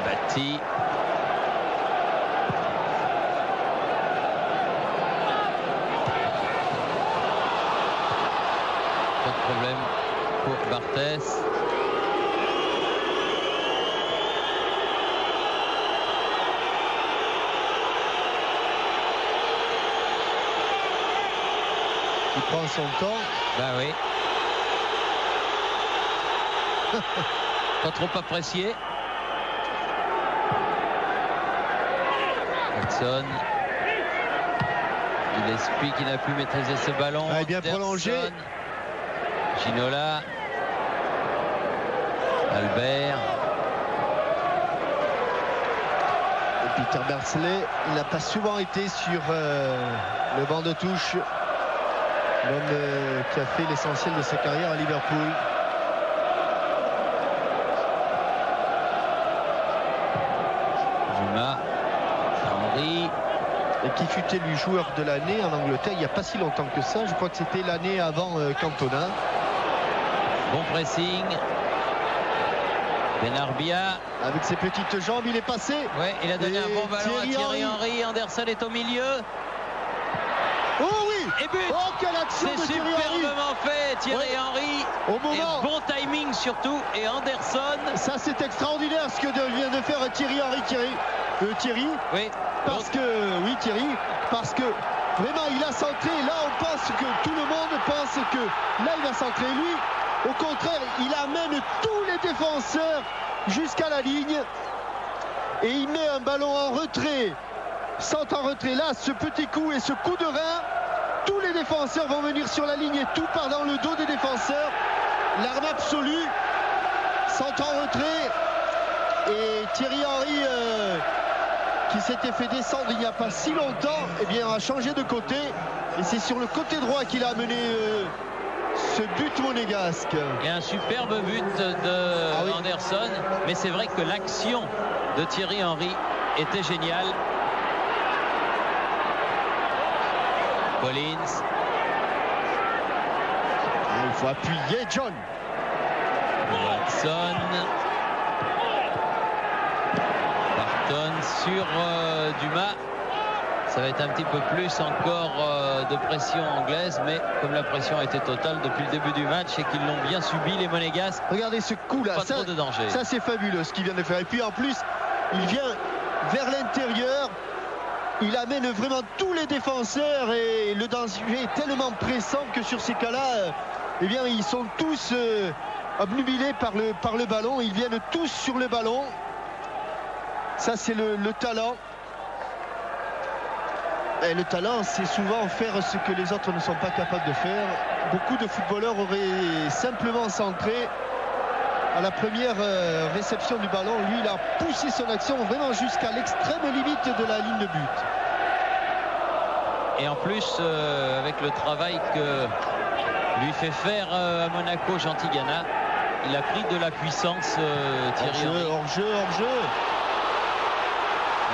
Batti. Pas de problème pour Barthès. Il prend son temps. Ben oui. Pas trop apprécié. Watson. Gillespie qui n'a pu maîtriser ce ballon. Bien prolongé. Ginola. Albert. Et Peter Bersley, il n'a pas souvent été sur le banc de touche. L'homme qui a fait l'essentiel de sa carrière à Liverpool. Dumas. Henry. Et qui fut élu joueur de l'année en Angleterre il n'y a pas si longtemps que ça. Je crois que c'était l'année avant Cantona. Bon pressing. Benarbia. Avec ses petites jambes, il est passé. Ouais, il a donné un bon ballon à Thierry Henry. Anderson est au milieu. Oh oui! Et but! Oh, quelle action de Thierry Henry! C'est superbement fait, Thierry Henry. Au moment... Et bon timing surtout. Et Anderson. Ça, c'est extraordinaire ce que vient de faire Thierry Henry. Thierry. Oui. Parce que, oui, Thierry. Parce que, vraiment, il a centré. Là, on pense que tout le monde pense que là, il va centrer. Lui, au contraire, il amène tous les défenseurs jusqu'à la ligne. Et il met un ballon en retrait. Centre en retrait, là, ce petit coup et ce coup de rein, tous les défenseurs vont venir sur la ligne et tout part dans le dos des défenseurs. L'arme absolue, centre en retrait. Et Thierry Henry, qui s'était fait descendre il n'y a pas si longtemps, eh bien, a changé de côté. Et c'est sur le côté droit qu'il a amené ce but monégasque. Et un superbe but de Anderson. Mais c'est vrai que l'action de Thierry Henry était géniale. Collins. Il faut appuyer John. Watson. Barton sur Dumas. Ça va être un petit peu plus encore de pression anglaise, mais comme la pression a été totale depuis le début du match et qu'ils l'ont bien subi les Monégasques. Regardez ce coup là, pas trop de danger. Ça c'est fabuleux ce qu'il vient de faire. Et puis en plus il vient vers l'intérieur. Il amène vraiment tous les défenseurs et le danger est tellement pressant que sur ces cas-là, eh bien, ils sont tous obnubilés par le ballon. Ils viennent tous sur le ballon. Ça, c'est le talent. Et le talent, c'est souvent faire ce que les autres ne sont pas capables de faire. Beaucoup de footballeurs auraient simplement centré à la première réception du ballon. Lui, il a poussé son action vraiment jusqu'à l'extrême limite de la ligne de but. Et en plus, avec le travail que lui fait faire à Monaco Jean Tigana, il a pris de la puissance, Thierry Henry. Hors-jeu.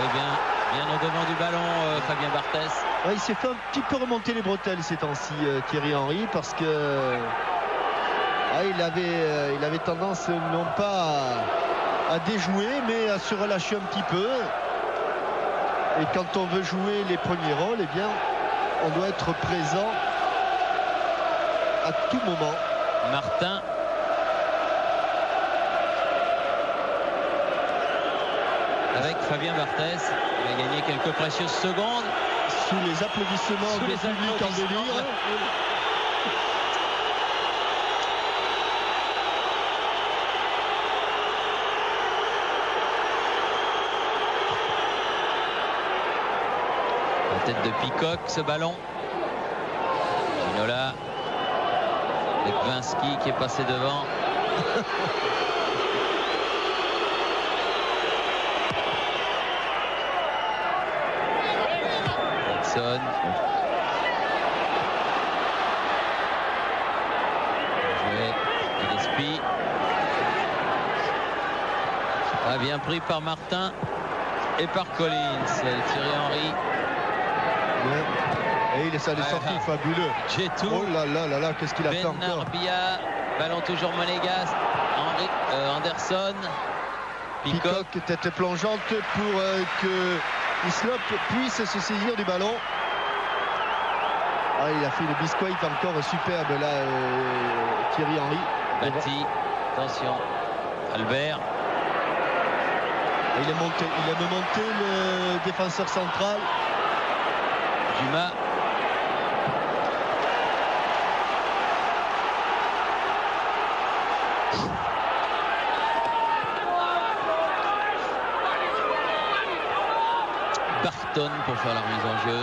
Mais bien au devant du ballon, Fabien Barthez. Ouais, il s'est fait un petit peu remonter les bretelles ces temps-ci, Thierry Henry, parce que il avait tendance non pas à déjouer, mais à se relâcher un petit peu. Et quand on veut jouer les premiers rôles, eh bien, on doit être présent à tout moment. Martin. Avec Fabien Barthez, il a gagné quelques précieuses secondes. Sous les applaudissements du public en délire. La tête de Peacock, ce ballon. Ginola. Lepinski qui est passé devant. Watson. Joué. Gillespie. Bien pris par Martin et par Collins. Thierry Henry. Et il est sorti fabuleux. Jetou. Oh là là, qu'est-ce qu'il a fait encore. Benarbia, ballon toujours monégasque. Anderson. Peacock, tête plongeante pour que Hislop puisse se saisir du ballon. Il a fait le biscuit encore superbe là, Thierry Henry. Batti, attention. Albert. Il aime monter le défenseur central. Dumas. Barton pour faire la remise en jeu.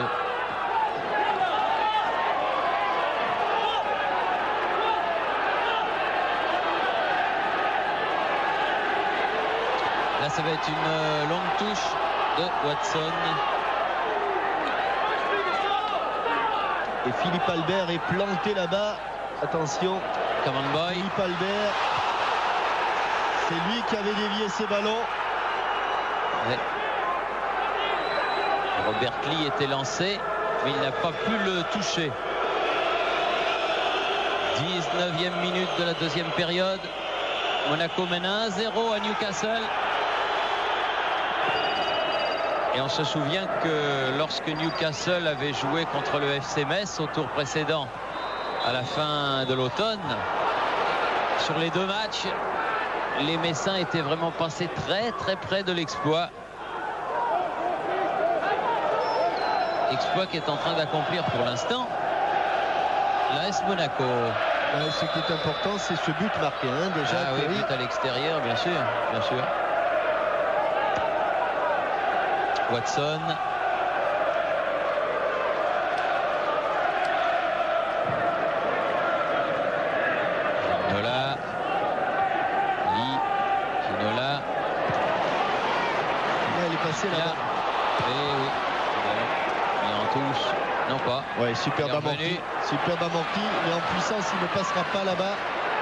Là, ça va être une longue touche de Watson. Et Philippe Albert est planté là-bas. Attention. Come on boy. Philippe Albert. C'est lui qui avait dévié ses ballons. Ouais. Robert Lee était lancé, mais il n'a pas pu le toucher. 19e minute de la deuxième période. Monaco mène 1-0 à Newcastle. Et on se souvient que lorsque Newcastle avait joué contre le FC Metz au tour précédent, à la fin de l'automne, sur les deux matchs, les Messins étaient vraiment passés très très près de l'exploit. Exploit qui est en train d'accomplir pour l'instant l'AS Monaco. Ce qui est important, c'est ce but marqué déjà. Oui, but à l'extérieur, bien sûr. Watson. Ginola. Ginola. Il est passé là. Oui. Il en touche. Non pas. Ouais, superbe amorti. Mais en puissance, il ne passera pas là-bas.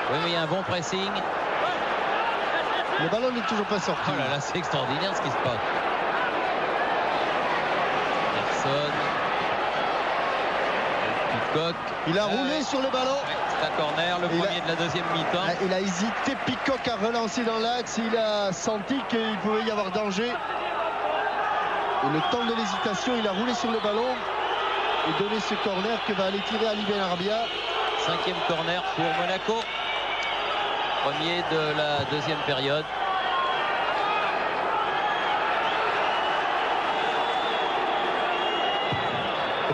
Oui, mais il y a un bon pressing. Le ballon n'est toujours pas sorti. Oh là là, c'est extraordinaire ce qui se passe. Peacock. Il a roulé sur le ballon. C'est un corner, le premier de la deuxième mi-temps. Il a hésité. Peacock a relancé dans l'axe. Il a senti qu'il pouvait y avoir danger. Et le temps de l'hésitation, il a roulé sur le ballon et donné ce corner que va aller tirer Ali Benarbia. 5e corner pour Monaco. Premier de la deuxième période.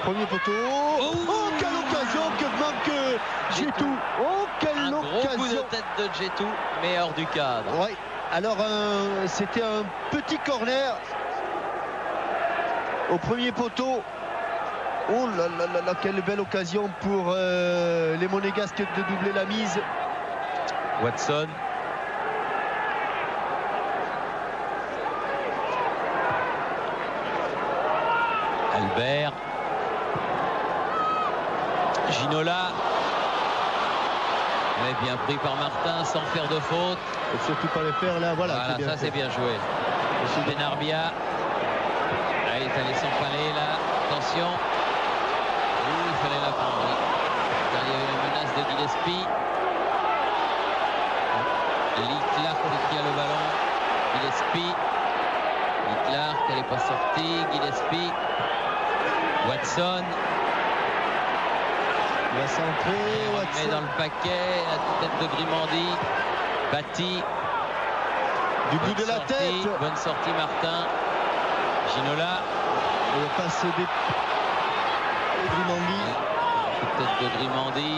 premier poteau. Oh, quelle occasion que manque Djetou. Oh, quelle occasion. Un gros coup de tête de Djetou, mais hors du cadre. Ouais. Alors, c'était un petit corner au premier poteau. Oh là là là là, quelle belle occasion pour les Monégasques de doubler la mise. Watson. Albert. Ginola. Mais bien pris par Martin sans faire de faute. Et surtout pas le faire là, voilà. Ça c'est bien joué. Benarbia. Là, il est allé s'empaler là. Attention. Il fallait la prendre. Il y avait une menace de Gillespie. Lee Clark qui a le ballon. Gillespie. Lee Clark, elle n'est pas sortie. Gillespie. Watson. Il va centrer. Watson met dans le paquet. La tête de Grimandi. Batti. Du bout de la tête. Bonne sortie Martin. Ginola. Et la passe des Grimandi. Tête de Grimandi.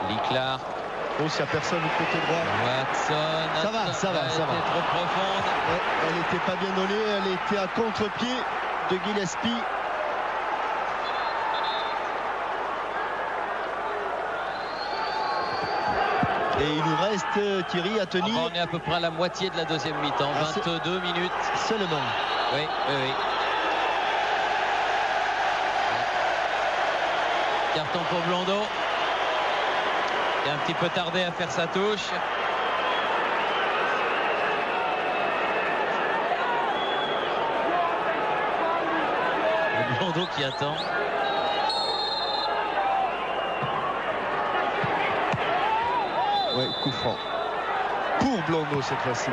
Lee Clark. Oh, s'il n'y a personne du côté droit. Watson. Ça va. Trop profonde. Ouais, elle n'était pas bien donnée. Elle était à contre-pied de Gillespie. Et il nous reste, Thierry, à tenir. On est à peu près à la moitié de la deuxième mi-temps. 22 minutes. Seulement. Oui. Carton pour Blondeau. Il a un petit peu tardé à faire sa touche. Blondeau qui attend. Ouais, coup franc. Pour Blondeau cette fois-ci.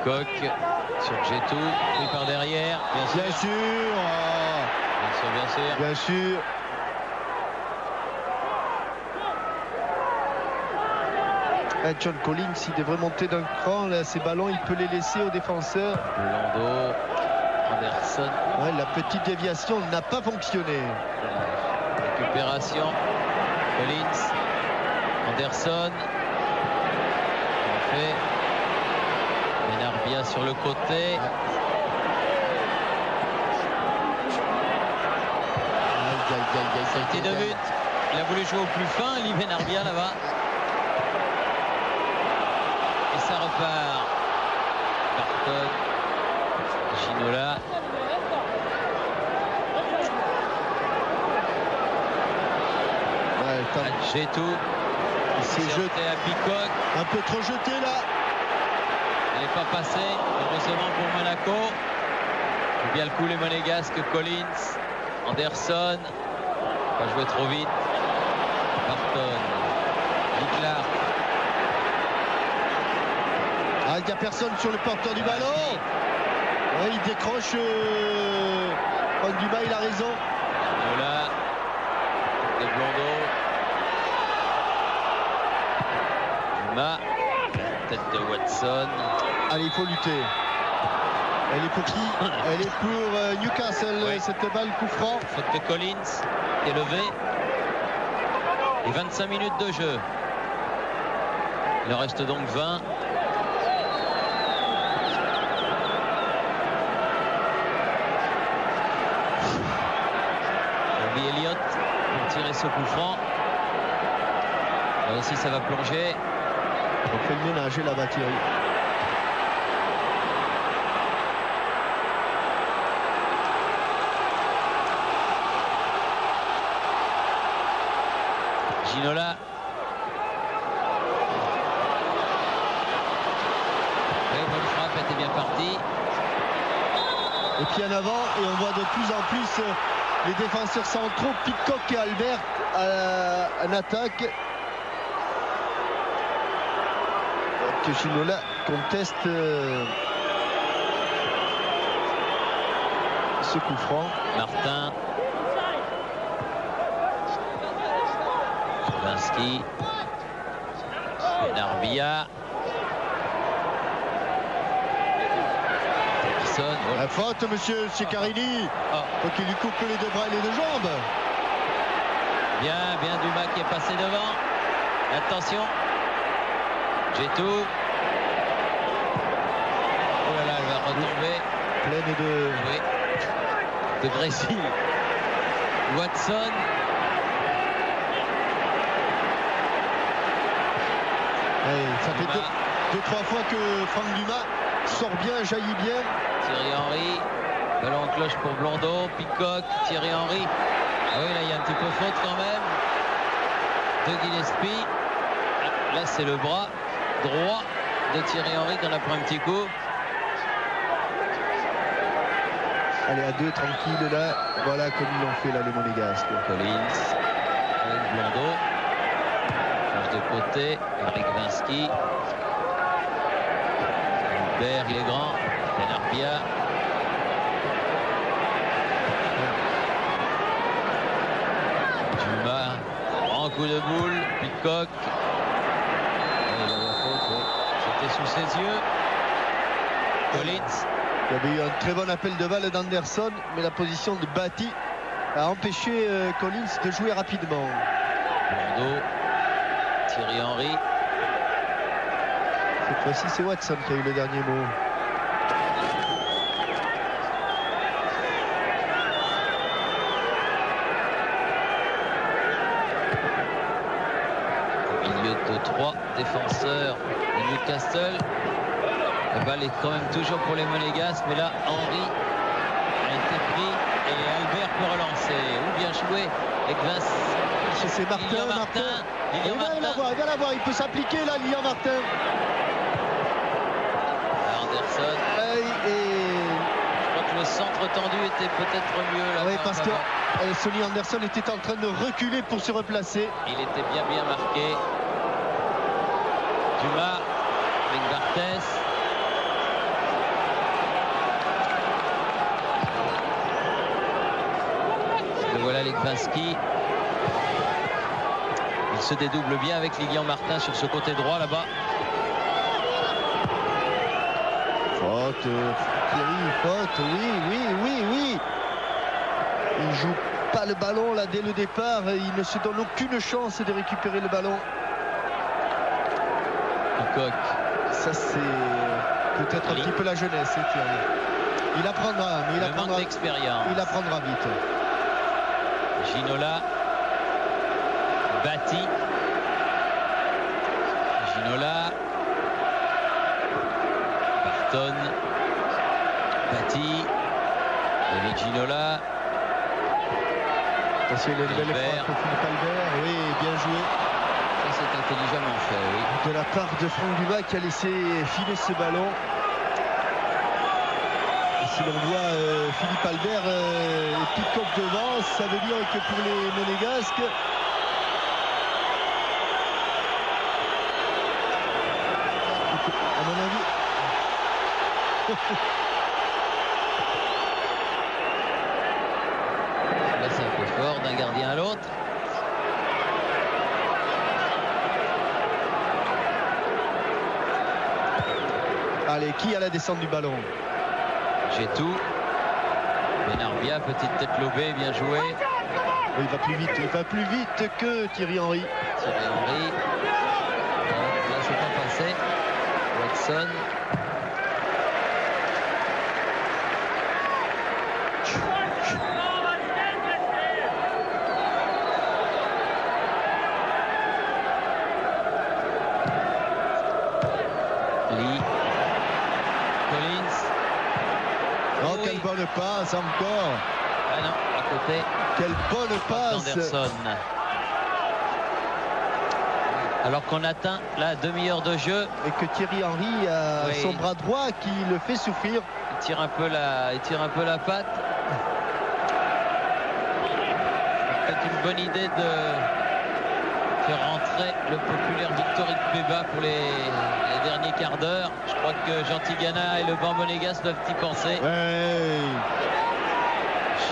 Coq sur Djetou, pris par derrière, bien sûr. Bien sûr. John Collins, il devrait monter d'un cran là, ces ballons, il peut les laisser aux défenseurs. Blondeau, Anderson. Ouais, la petite déviation n'a pas fonctionné. Récupération, Collins, Anderson. Fait. Benarbia sur le côté. Sortie de but. Il a voulu jouer au plus fin, Lee Benarbia là-bas. Et ça repart. Barton. Ginola. Djetou. C'est jeté à Picoc. Un peu trop jeté là. Elle n'est pas passée, heureusement pour Monaco. Bien le coup les Monégasques. Collins, Anderson. Pas jouer trop vite. Barton. Lee Clark. Il n'y a personne sur le porteur du ballon. Ouais, il décroche. Juan Duba, il a raison. Voilà. De Blondeau. Juma. Tête de Watson. Allez, il faut lutter. Elle est pour qui? Elle est pour Newcastle. Oui. Cette balle coup franc. Faute de Collins est levé. Et 25 minutes de jeu. Il en reste donc 20. Elliott pour tirer ce coup franc. Là aussi ça va plonger. On fait le ménage là-bas, Thierry. Ginola. Bonne frappe, elle était bien partie. Et puis en avant, et on voit de plus en plus les défenseurs centraux, Picoc et Albert en attaque. Que Ginola conteste. ce coup franc. Martin. Chavinsky. Benarbia. Personne. La faute, monsieur Ceccarini. Oh. Faut qu'il lui coupe les deux bras et les deux jambes. Bien Dumas qui est passé devant. Attention. J'ai tout. Oh là là, elle va retomber. Pleine de... Oui. De Brésil. Watson. Ouais, ça fait deux, trois fois que Franck Dumas sort bien, jaillit bien. Thierry Henry. Ballon en cloche pour Blondeau. Peacock. Thierry Henry. Ah oui, là, il y a un petit peu faute quand même. De Gillespie. Là, c'est le bras droit de Thierry Henry qui en a pris un petit coup. Allez, à deux, tranquille, là. Voilà comme ils l'ont fait, là, les Monégasques. Collins. Avec Blondeau. Change de côté. Eric Vinsky. Hubert, il est grand. Benarbia. Dumas. Grand coup de boule. Peacock. C'était sous ses yeux. Collins. Il y avait eu un très bon appel de balle d'Anderson, mais la position de Batty a empêché Collins de jouer rapidement. Blondeau. Thierry Henry. Cette fois-ci, c'est Watson qui a eu le dernier mot. Au milieu de trois défenseurs de Newcastle. La balle est quand même toujours pour les Monégasques, mais là, Henry a été pris et Albert peut relancer. Ou bien joué avec Vince. C'est Martin. Lilian Martin. Il va l'avoir, il peut s'appliquer là, Lilian Martin. Anderson. Je crois que le centre tendu était peut-être mieux là. Oui, parce que Sonny Anderson était en train de reculer pour se replacer. Il était bien marqué. Dumas avec Barthès. Le voilà Legwinski. Il se dédouble bien avec Lilian Martin sur ce côté droit là-bas. Faute, Thierry, faute, oui. Il joue pas le ballon là dès le départ. Il ne se donne aucune chance de récupérer le ballon. Peacock. Ça c'est peut-être un petit peu la jeunesse, hein, Thierry. Il apprendra, mais il apprendra d'expérience. Il apprendra vite. Ginola. Batty. Ginola. Barton. Batty. David Ginola. Attention, il a une belle frappe pour Philippe Albert. Oui, bien joué. Ça c'est intelligemment fait, oui. De la part de Franck Dumas qui a laissé filer ce ballon. Et si l'on voit Philippe Albert et Peacock devant, ça veut dire que pour les Monégasques, à mon avis, là c'est un peu fort d'un gardien à l'autre. allez, qui a la descente du ballon? J'ai tout. Benarbia, petite tête lobée, bien joué. Il va plus vite que Thierry Henry. Thierry Henry. Là c'est pas passé. Watson. Lee. Collins. Oh, quelle bonne passe encore. Ah non, à côté. Quelle bonne passe. Anderson. Alors qu'on atteint la demi-heure de jeu. Et que Thierry Henry a son bras droit qui le fait souffrir. Il tire un peu la patte. C'est peut-être une bonne idée de faire rentrer le populaire Victor Ikpeba pour les derniers quarts d'heure. Je crois que Jean Tigana et le banc monégasque doivent y penser. Ouais.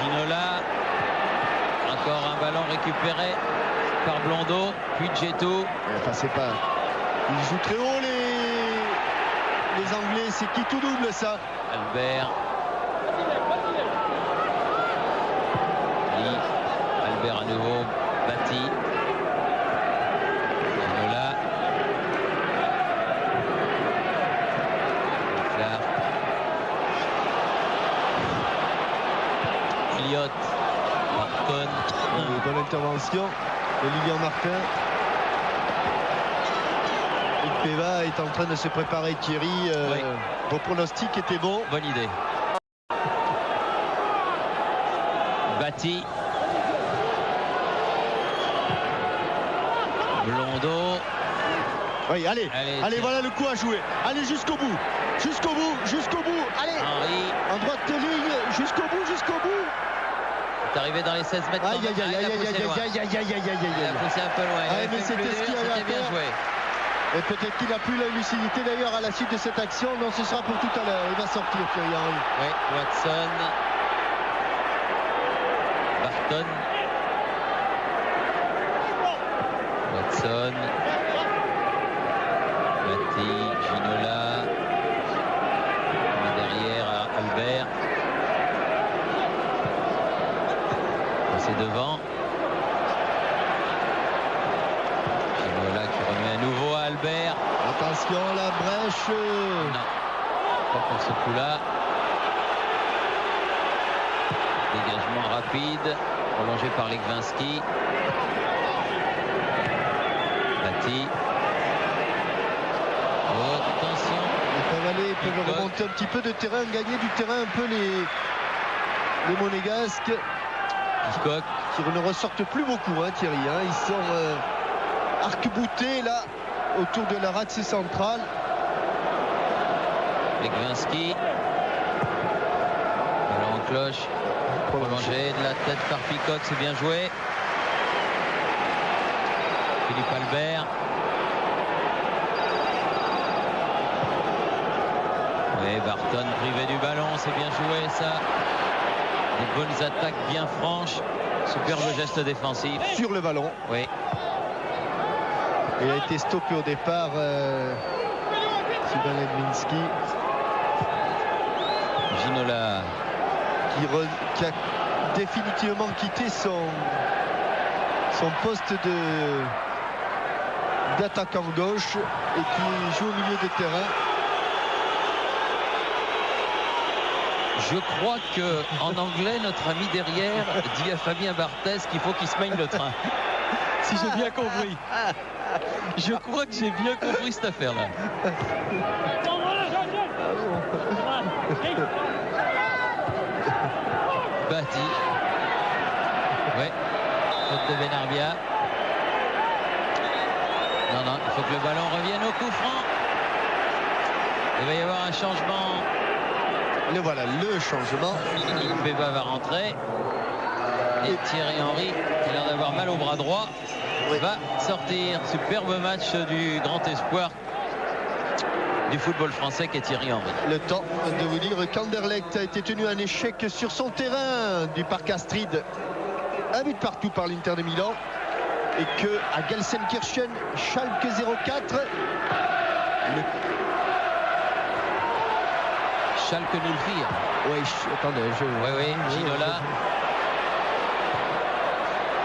Ginola. Encore un ballon récupéré par Blondeau, puis Djetou. Enfin, c'est pas... Ils jouent très haut les Anglais. C'est qui tout double ça? Albert. Albert à nouveau. Bati. Ginola. Clark. Elliott. Marton. Bonne intervention de Lilian Martin. Peva est en train de se préparer. Thierry, oui. Vos pronostics étaient bons. Bonne idée. Bati. Blondeau. Oui, allez, voilà le coup à jouer. Allez jusqu'au bout. Allez, Henry. en droite de ligne, jusqu'au bout. C'est arrivé dans les 16 mètres. Aïe. Il a poussé un peu loin. Mais c'était ce qu'il avait à bien faire. joué. Et peut-être qu'il n'a plus la lucidité d'ailleurs à la suite de cette action. Non, ce sera pour tout à l'heure. Il va sortir, Thierry Henry. Oui, Watson. Barton. Watson. Bati, Ginola. Derrière Albert. C'est devant. Ginola qui remet à nouveau à Albert. Attention, la brèche. Non, pas pour ce coup-là. Dégagement rapide, prolongé par Legwinski. Bati. Oh, attention. Ils peuvent remonter un petit peu de terrain, gagner du terrain un peu les Monégasques. Hitchcock. Qui ne ressortent plus beaucoup, hein, Thierry. Hein. Ils sont arc-boutés là autour de leur axe central. Legwinski. Ballon en cloche. Prolongé de la tête par Peacock, c'est bien joué. Philippe Albert. Oui, Barton privé du ballon, c'est bien joué ça. Des bonnes attaques bien franches. Superbe geste défensif. Sur le ballon. Oui. Il a été stoppé au départ. Sylvain Legwinski. Ginola. Qui a définitivement quitté son poste d'attaquant gauche et qui joue au milieu de terrain. Je crois que en anglais, notre ami derrière dit à Fabien Barthez qu'il faut qu'il se mène le train. Si j'ai bien compris. Je crois que j'ai bien compris cette affaire-là. Bati. Ouais. Faute de Benarbia. Non, il faut que le ballon revienne au coup franc. Il va y avoir un changement. Le voilà, le changement. Peba va rentrer. Et Thierry Henry, qui a l'air d'avoir mal au bras droit, va sortir. Superbe match du grand espoir du football français qu'est Thierry Henry. Le temps de vous dire qu'Anderlecht a été tenu un échec sur son terrain du Parc Astrid. Un but partout par l'Inter de Milan. Et que à Gelsenkirchen, Schalke 04. Schalke nous le fire. Oui, attendez, Oui, Ginola.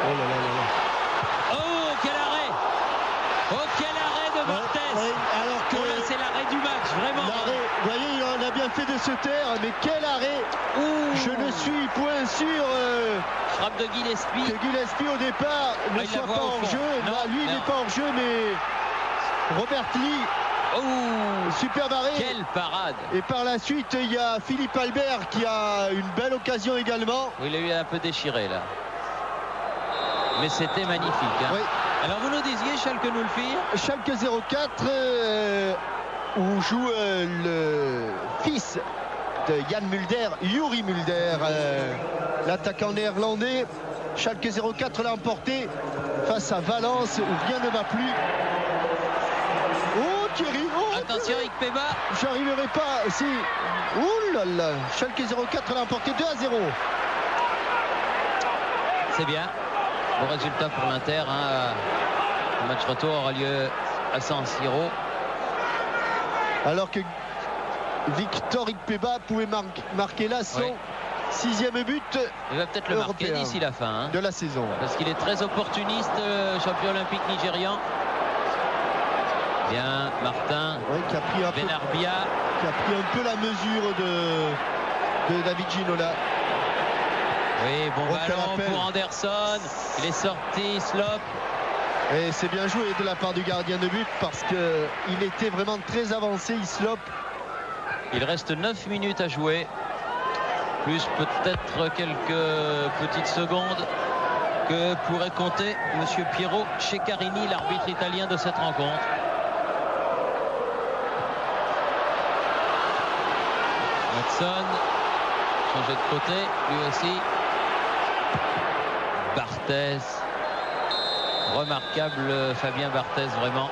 Oh là là là là. Oh, quel arrêt! Oh, quel arrêt de Barthez! Oui, alors que là, c'est l'arrêt du match, vraiment. Vous voyez, il en a bien fait de se taire, mais quel arrêt! Je ne suis point sûr frappe de Gillespie. Que Gillespie au départ ne soit pas hors jeu. Lui, il n'est pas hors jeu, mais Robert Lee. Oh, superbe arrêt. Quelle parade. Et par la suite, il y a Philippe Albert qui a une belle occasion également. Oui, il a eu un peu déchiré là. Mais c'était magnifique. Hein. Oui. Alors vous nous disiez Schalke nous le fire. Schalke 04 où joue le fils de Jan Mulder, Yuri Mulder, l'attaquant néerlandais. Schalke 04 l'a emporté face à Valence où rien ne va plus. Oh Thierry, oh, attention avec Peba. J'arriverai pas. Si. Ouh là là. Schalke 04 l'a emporté 2-0. c'est bien. Bon résultat pour l'Inter. Hein. Le match retour aura lieu à San Siro. Alors que Victor Ikpeba pouvait marquer là son 6e but. Il va peut-être le marquer d'ici la fin de la saison. Parce qu'il est très opportuniste, champion olympique nigérian. Bien, Martin. Qui a pris un Benarbia. Qui a pris un peu la mesure de David Ginola. Oui, bon ballon pour Anderson. Il est sorti, Slop. Et c'est bien joué de la part du gardien de but parce qu'il était vraiment très avancé, Islop. Il reste 9 minutes à jouer. Plus peut-être quelques petites secondes que pourrait compter Monsieur Piero Ceccarini, l'arbitre italien de cette rencontre. Watson, changé de côté, lui aussi. Barthez. Remarquable Fabien Barthez, vraiment.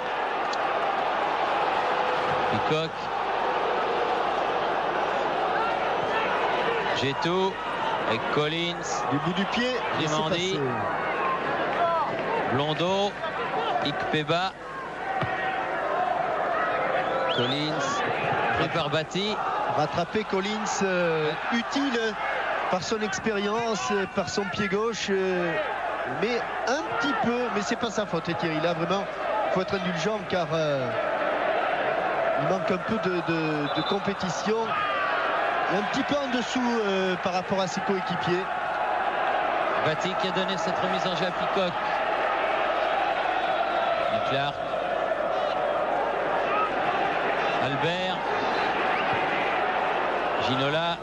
Peacock. Gétou avec Collins. Du bout du pied. Grimandi. Blondeau. Ikpeba. Collins. Pris par Bati. Rattrapé Collins, utile par son expérience, par son pied gauche. Mais un petit peu, mais c'est pas sa faute, Thierry. Là, vraiment, il faut être indulgent car il manque un peu de compétition. Un petit peu en dessous par rapport à ses coéquipiers. Bati qui a donné cette remise en jeu à Peacock. Clark. Albert. Ginola.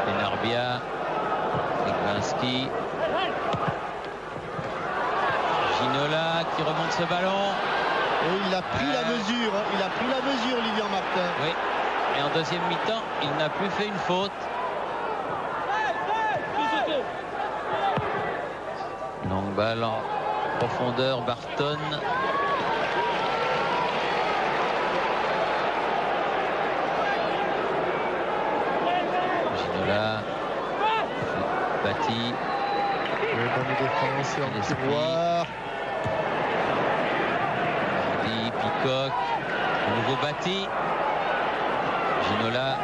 Benarbia. Ekvinski. Ginola qui remonte ce ballon. Et il a pris la mesure. Il a pris la mesure, Lilian Martin. Oui. Et en deuxième mi-temps, il n'a plus fait une faute. Longue balle en profondeur, Barton. Ginola. Bati. Bonne défense, on peut voir. Peacock. De nouveau Bati. Ginola.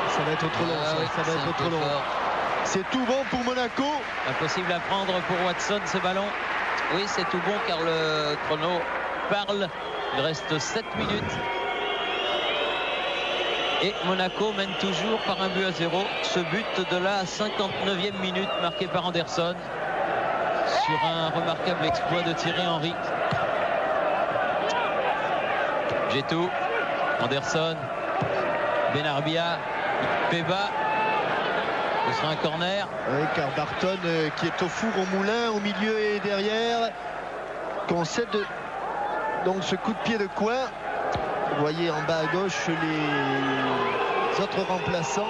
Ça va être trop long, ça va être trop long. C'est tout bon pour Monaco. Impossible à prendre pour Watson ce ballon. Oui, c'est tout bon car le chrono parle. Il reste 7 minutes. Et Monaco mène toujours par 1-0. Ce but de la 59e minute marqué par Anderson sur un remarquable exploit de Thierry Henry. Gétou, Anderson, Benarbia, Peba. Ce sera un corner. Oui, car Barton qui est au four au moulin, au milieu et derrière, concède donc ce coup de pied de coin. Vous voyez en bas à gauche les autres remplaçants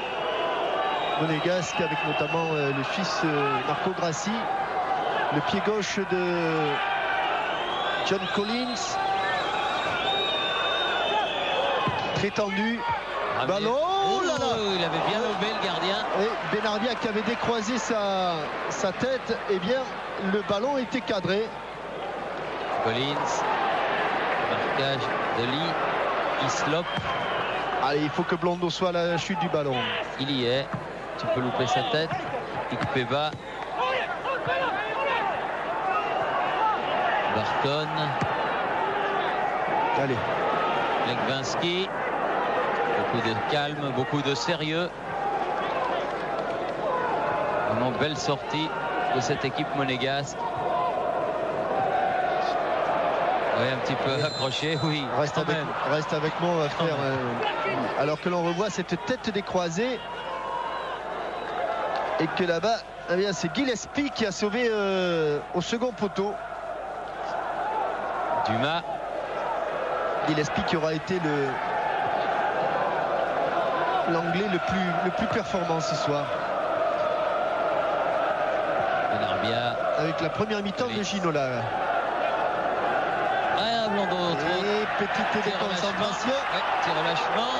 monégasques, avec notamment le fils Marco Grassi, le pied gauche de John Collins, très tendu. Ballon, oh là là, il avait bien lobé le gardien. Et Benarbia qui avait décroisé sa tête, et bien le ballon était cadré. Collins, marquage de Lee. Islop. Allez, il faut que Blondeau soit à la chute du ballon. Il y est. Tu peux louper sa tête. Ikpeba. Barton. Allez. Ekvinski. Beaucoup de calme, beaucoup de sérieux. Vraiment belle sortie de cette équipe monégasque. Oui, un petit peu accroché, oui. Reste avec moi, on va faire. Alors que l'on revoit cette tête décroisée. Et que là-bas, eh bien, c'est Gillespie qui a sauvé au second poteau. Dumas. Gillespie qui aura été l'anglais le plus performant ce soir. Benarbia. Avec la première mi-temps de Ginola. Blondeau. Et petite déconcentration. Ouais, tir relâchement.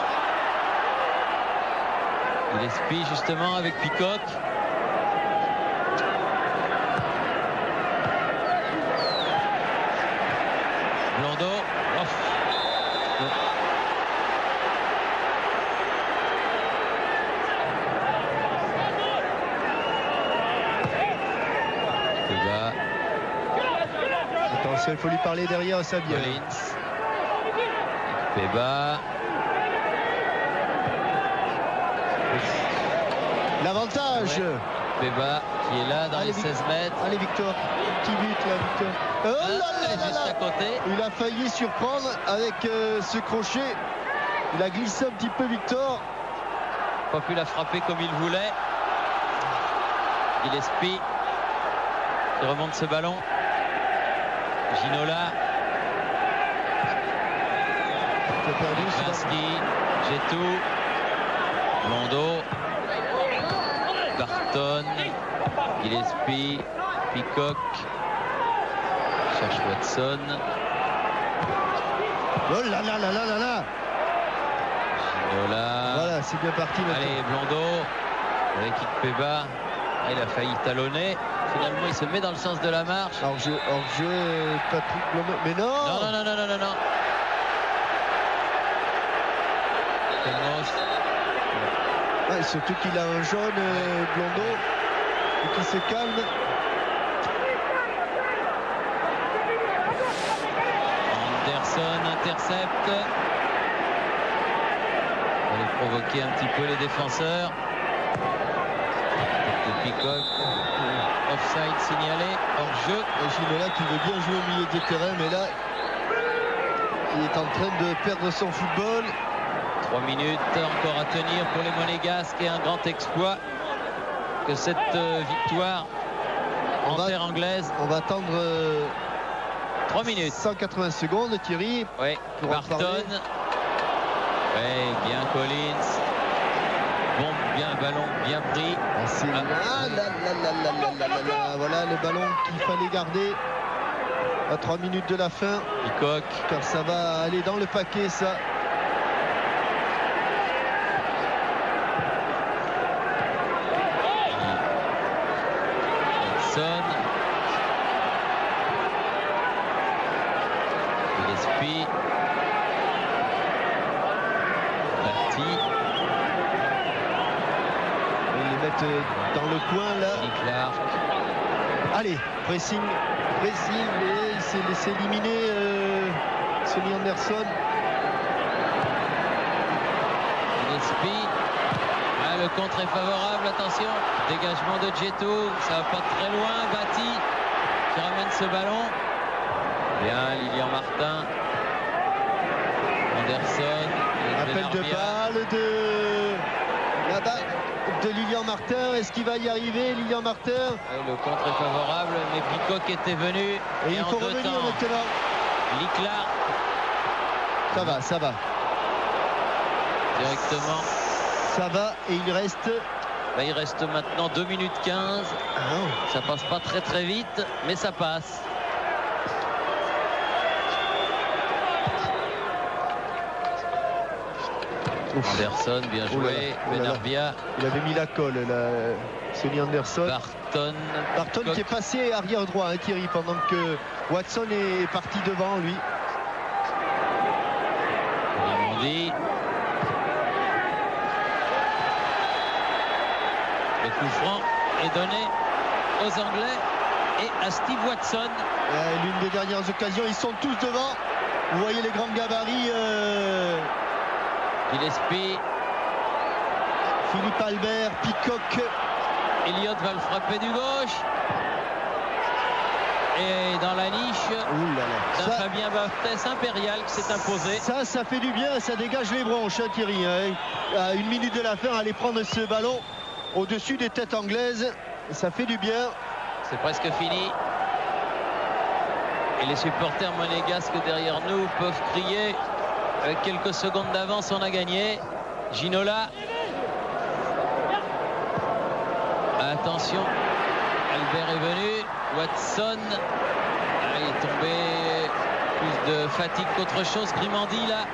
Gillespie justement avec Peacock. Blondeau. Attention, il faut lui parler derrière à Sabien. Collins. Peba. L'avantage. Ouais. Peba qui est là dans les 16 mètres. Allez Victor, petit but là Victor. Oh là là juste à côté. Il a failli surprendre avec ce crochet. Il a glissé un petit peu Victor. Pas pu la frapper comme il voulait. Gillespie qui remonte ce ballon. Ginola. Kaczynski. Gétou. Blondeau. Barton. Gillespie. Peacock. Cherche Watson. Oh là là là là là là. Ginola. Voilà, c'est bien parti maintenant. Allez, Blondeau. Avec Ikpeba. Il a failli talonner. Finalement, il se met dans le sens de la marche. Hors-jeu, Patrick Blondeau. Mais non. Non. Ouais, surtout qu'il a un jaune Blondeau et qui se calme. Anderson intercepte. Il va provoquer un petit peu les défenseurs. Peacock. Offside signalé, hors-jeu. Ginola qui veut bien jouer au milieu du terrain, mais là, il est en train de perdre son football. 3 minutes encore à tenir pour les Monégasques et un grand exploit que cette victoire en terre anglaise. On va attendre 3 minutes. 180 secondes, Thierry. Oui, Barton. Oui, bien Collins. Bon, bien ballon, bien pris. Voilà le ballon qu'il fallait garder à 3 minutes de la fin. Peacock. Car ça va aller dans le paquet, ça. Watson. Gillespie. Batti. Dans le coin là. Clark. Allez, pressing, et il s'est laissé éliminer Sonny Anderson. Gillespie. Le contre est favorable, attention. Dégagement de Gétou, ça va pas très loin. Batti qui ramène ce ballon. Bien, Lilian Martin. Anderson. Appel de balle de Lilian Martin. Est-ce qu'il va y arriver, Lilian Martin? Le contre est favorable, mais Peacock était venu. Et il faut revenir maintenant. Liclar. Ça va. Directement. Ça va et il reste. Il reste maintenant 2 minutes 15. Ça passe pas très vite, mais ça passe. Anderson, bien joué. Benarbia. Il avait mis la colle, là, Sonny Anderson. Barton qui est passé arrière droit, hein, Thierry, pendant que Watson est parti devant lui. Raimondi. Le coup franc est donné aux Anglais et à Steve Watson. L'une des dernières occasions, ils sont tous devant. Vous voyez les grands gabarits. Gillespie. Philippe Albert, Peacock. Elliott va le frapper du gauche. Et dans la niche d'un Fabien Barthez impérial qui s'est imposé. Ça fait du bien, ça dégage les bronches, hein, Thierry. Hein. À 1 minute de la fin, aller prendre ce ballon au-dessus des têtes anglaises, ça fait du bien. C'est presque fini. Et les supporters monégasques derrière nous peuvent crier. Avec quelques secondes d'avance, on a gagné. Ginola. Attention. Albert est venu. Watson. Il est tombé Plus de fatigue qu'autre chose. Grimandi là.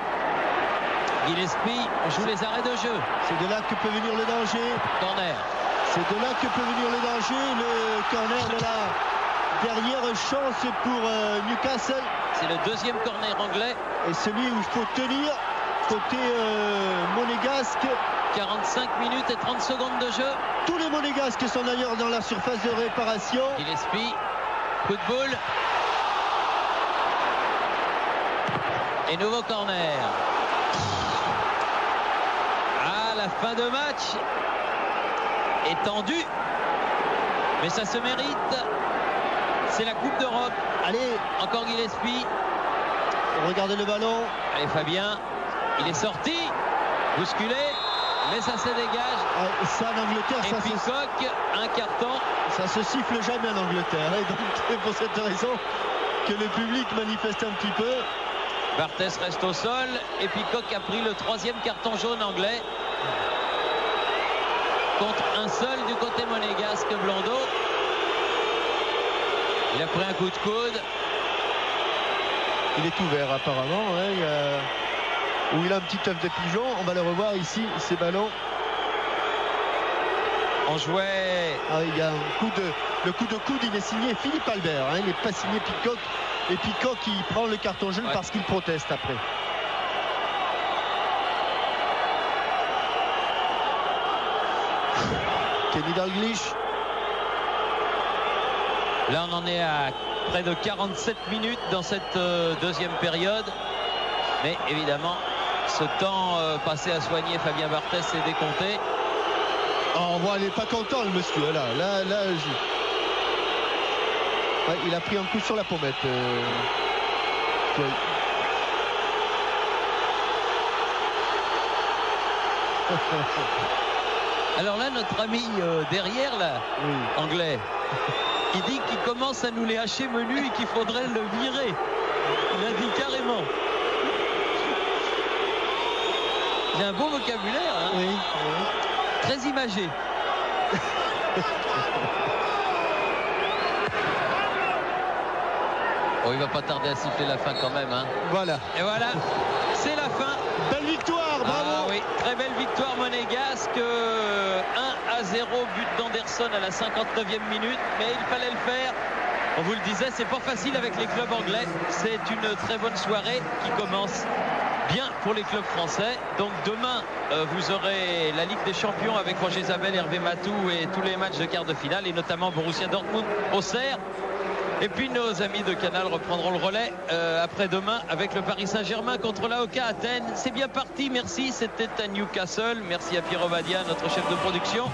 Gillespie joue les arrêts de jeu. C'est de là que peut venir le danger. Corner. C'est de là que peut venir le danger. Le corner de la dernière chance pour Newcastle. C'est le deuxième corner anglais. Et celui où il faut tenir côté monégasque. 45 minutes et 30 secondes de jeu. Tous les monégasques sont d'ailleurs dans la surface de réparation. Gillespie, coup de boule. Et nouveau corner. Ah, la fin de match est tendue. Mais ça se mérite. C'est la Coupe d'Europe. Allez, encore Gillespie. Regardez le ballon. Allez Fabien, il est sorti. Bousculé. Mais ça se dégage. Ouais, ça en Angleterre, et ça Peacock, un carton. Ça se siffle jamais en Angleterre. Et donc c'est pour cette raison que le public manifeste un petit peu. Barthès reste au sol. Et Peacock a pris le troisième carton jaune anglais. Contre un seul du côté monégasque, Blondeau. Il a pris un coup de coude. Il est ouvert apparemment. Hein, où il a un petit œuf de pigeon. On va le revoir ici, ces ballons. On jouait. Ah, il y a le coup de coude, il est signé Philippe Albert. Hein, il n'est pas signé Peacock. Et Peacock, il prend le carton jaune parce qu'il proteste après. Kenny Dalglish. Là, on en est à près de 47 minutes dans cette deuxième période. Mais évidemment, ce temps passé à soigner Fabien Barthès est décompté. Oh, on voit, il n'est pas content le monsieur. Là, ouais, il a pris un coup sur la pommette. Alors là, notre ami derrière, là, oui. Anglais, il dit qu'il commence à nous les hacher menus et qu'il faudrait le virer. Il a dit carrément. Il a un beau vocabulaire. Hein, oui. Très imagé. Oh, il va pas tarder à siffler la fin quand même. Hein. Voilà. Et voilà, c'est la fin. Belle victoire, bravo. Ah oui, très belle victoire monégasque. 1-0, but d'Anderson à la 59e minute. Mais il fallait le faire. On vous le disait, c'est pas facile avec les clubs anglais. C'est une très bonne soirée qui commence bien pour les clubs français. Donc demain, vous aurez la Ligue des Champions avec Roger Zabel, Hervé Matou et tous les matchs de quart de finale, et notamment Borussia Dortmund, Auxerre. Et puis nos amis de Canal reprendront le relais après-demain avec le Paris Saint-Germain contre l'AOK Athènes. C'est bien parti, merci. C'était à Newcastle. Merci à Pierre Ovadia, notre chef de production.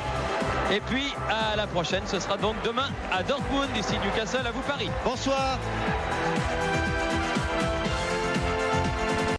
Et puis à la prochaine, ce sera donc demain à Dortmund, ici Newcastle, à vous Paris. Bonsoir.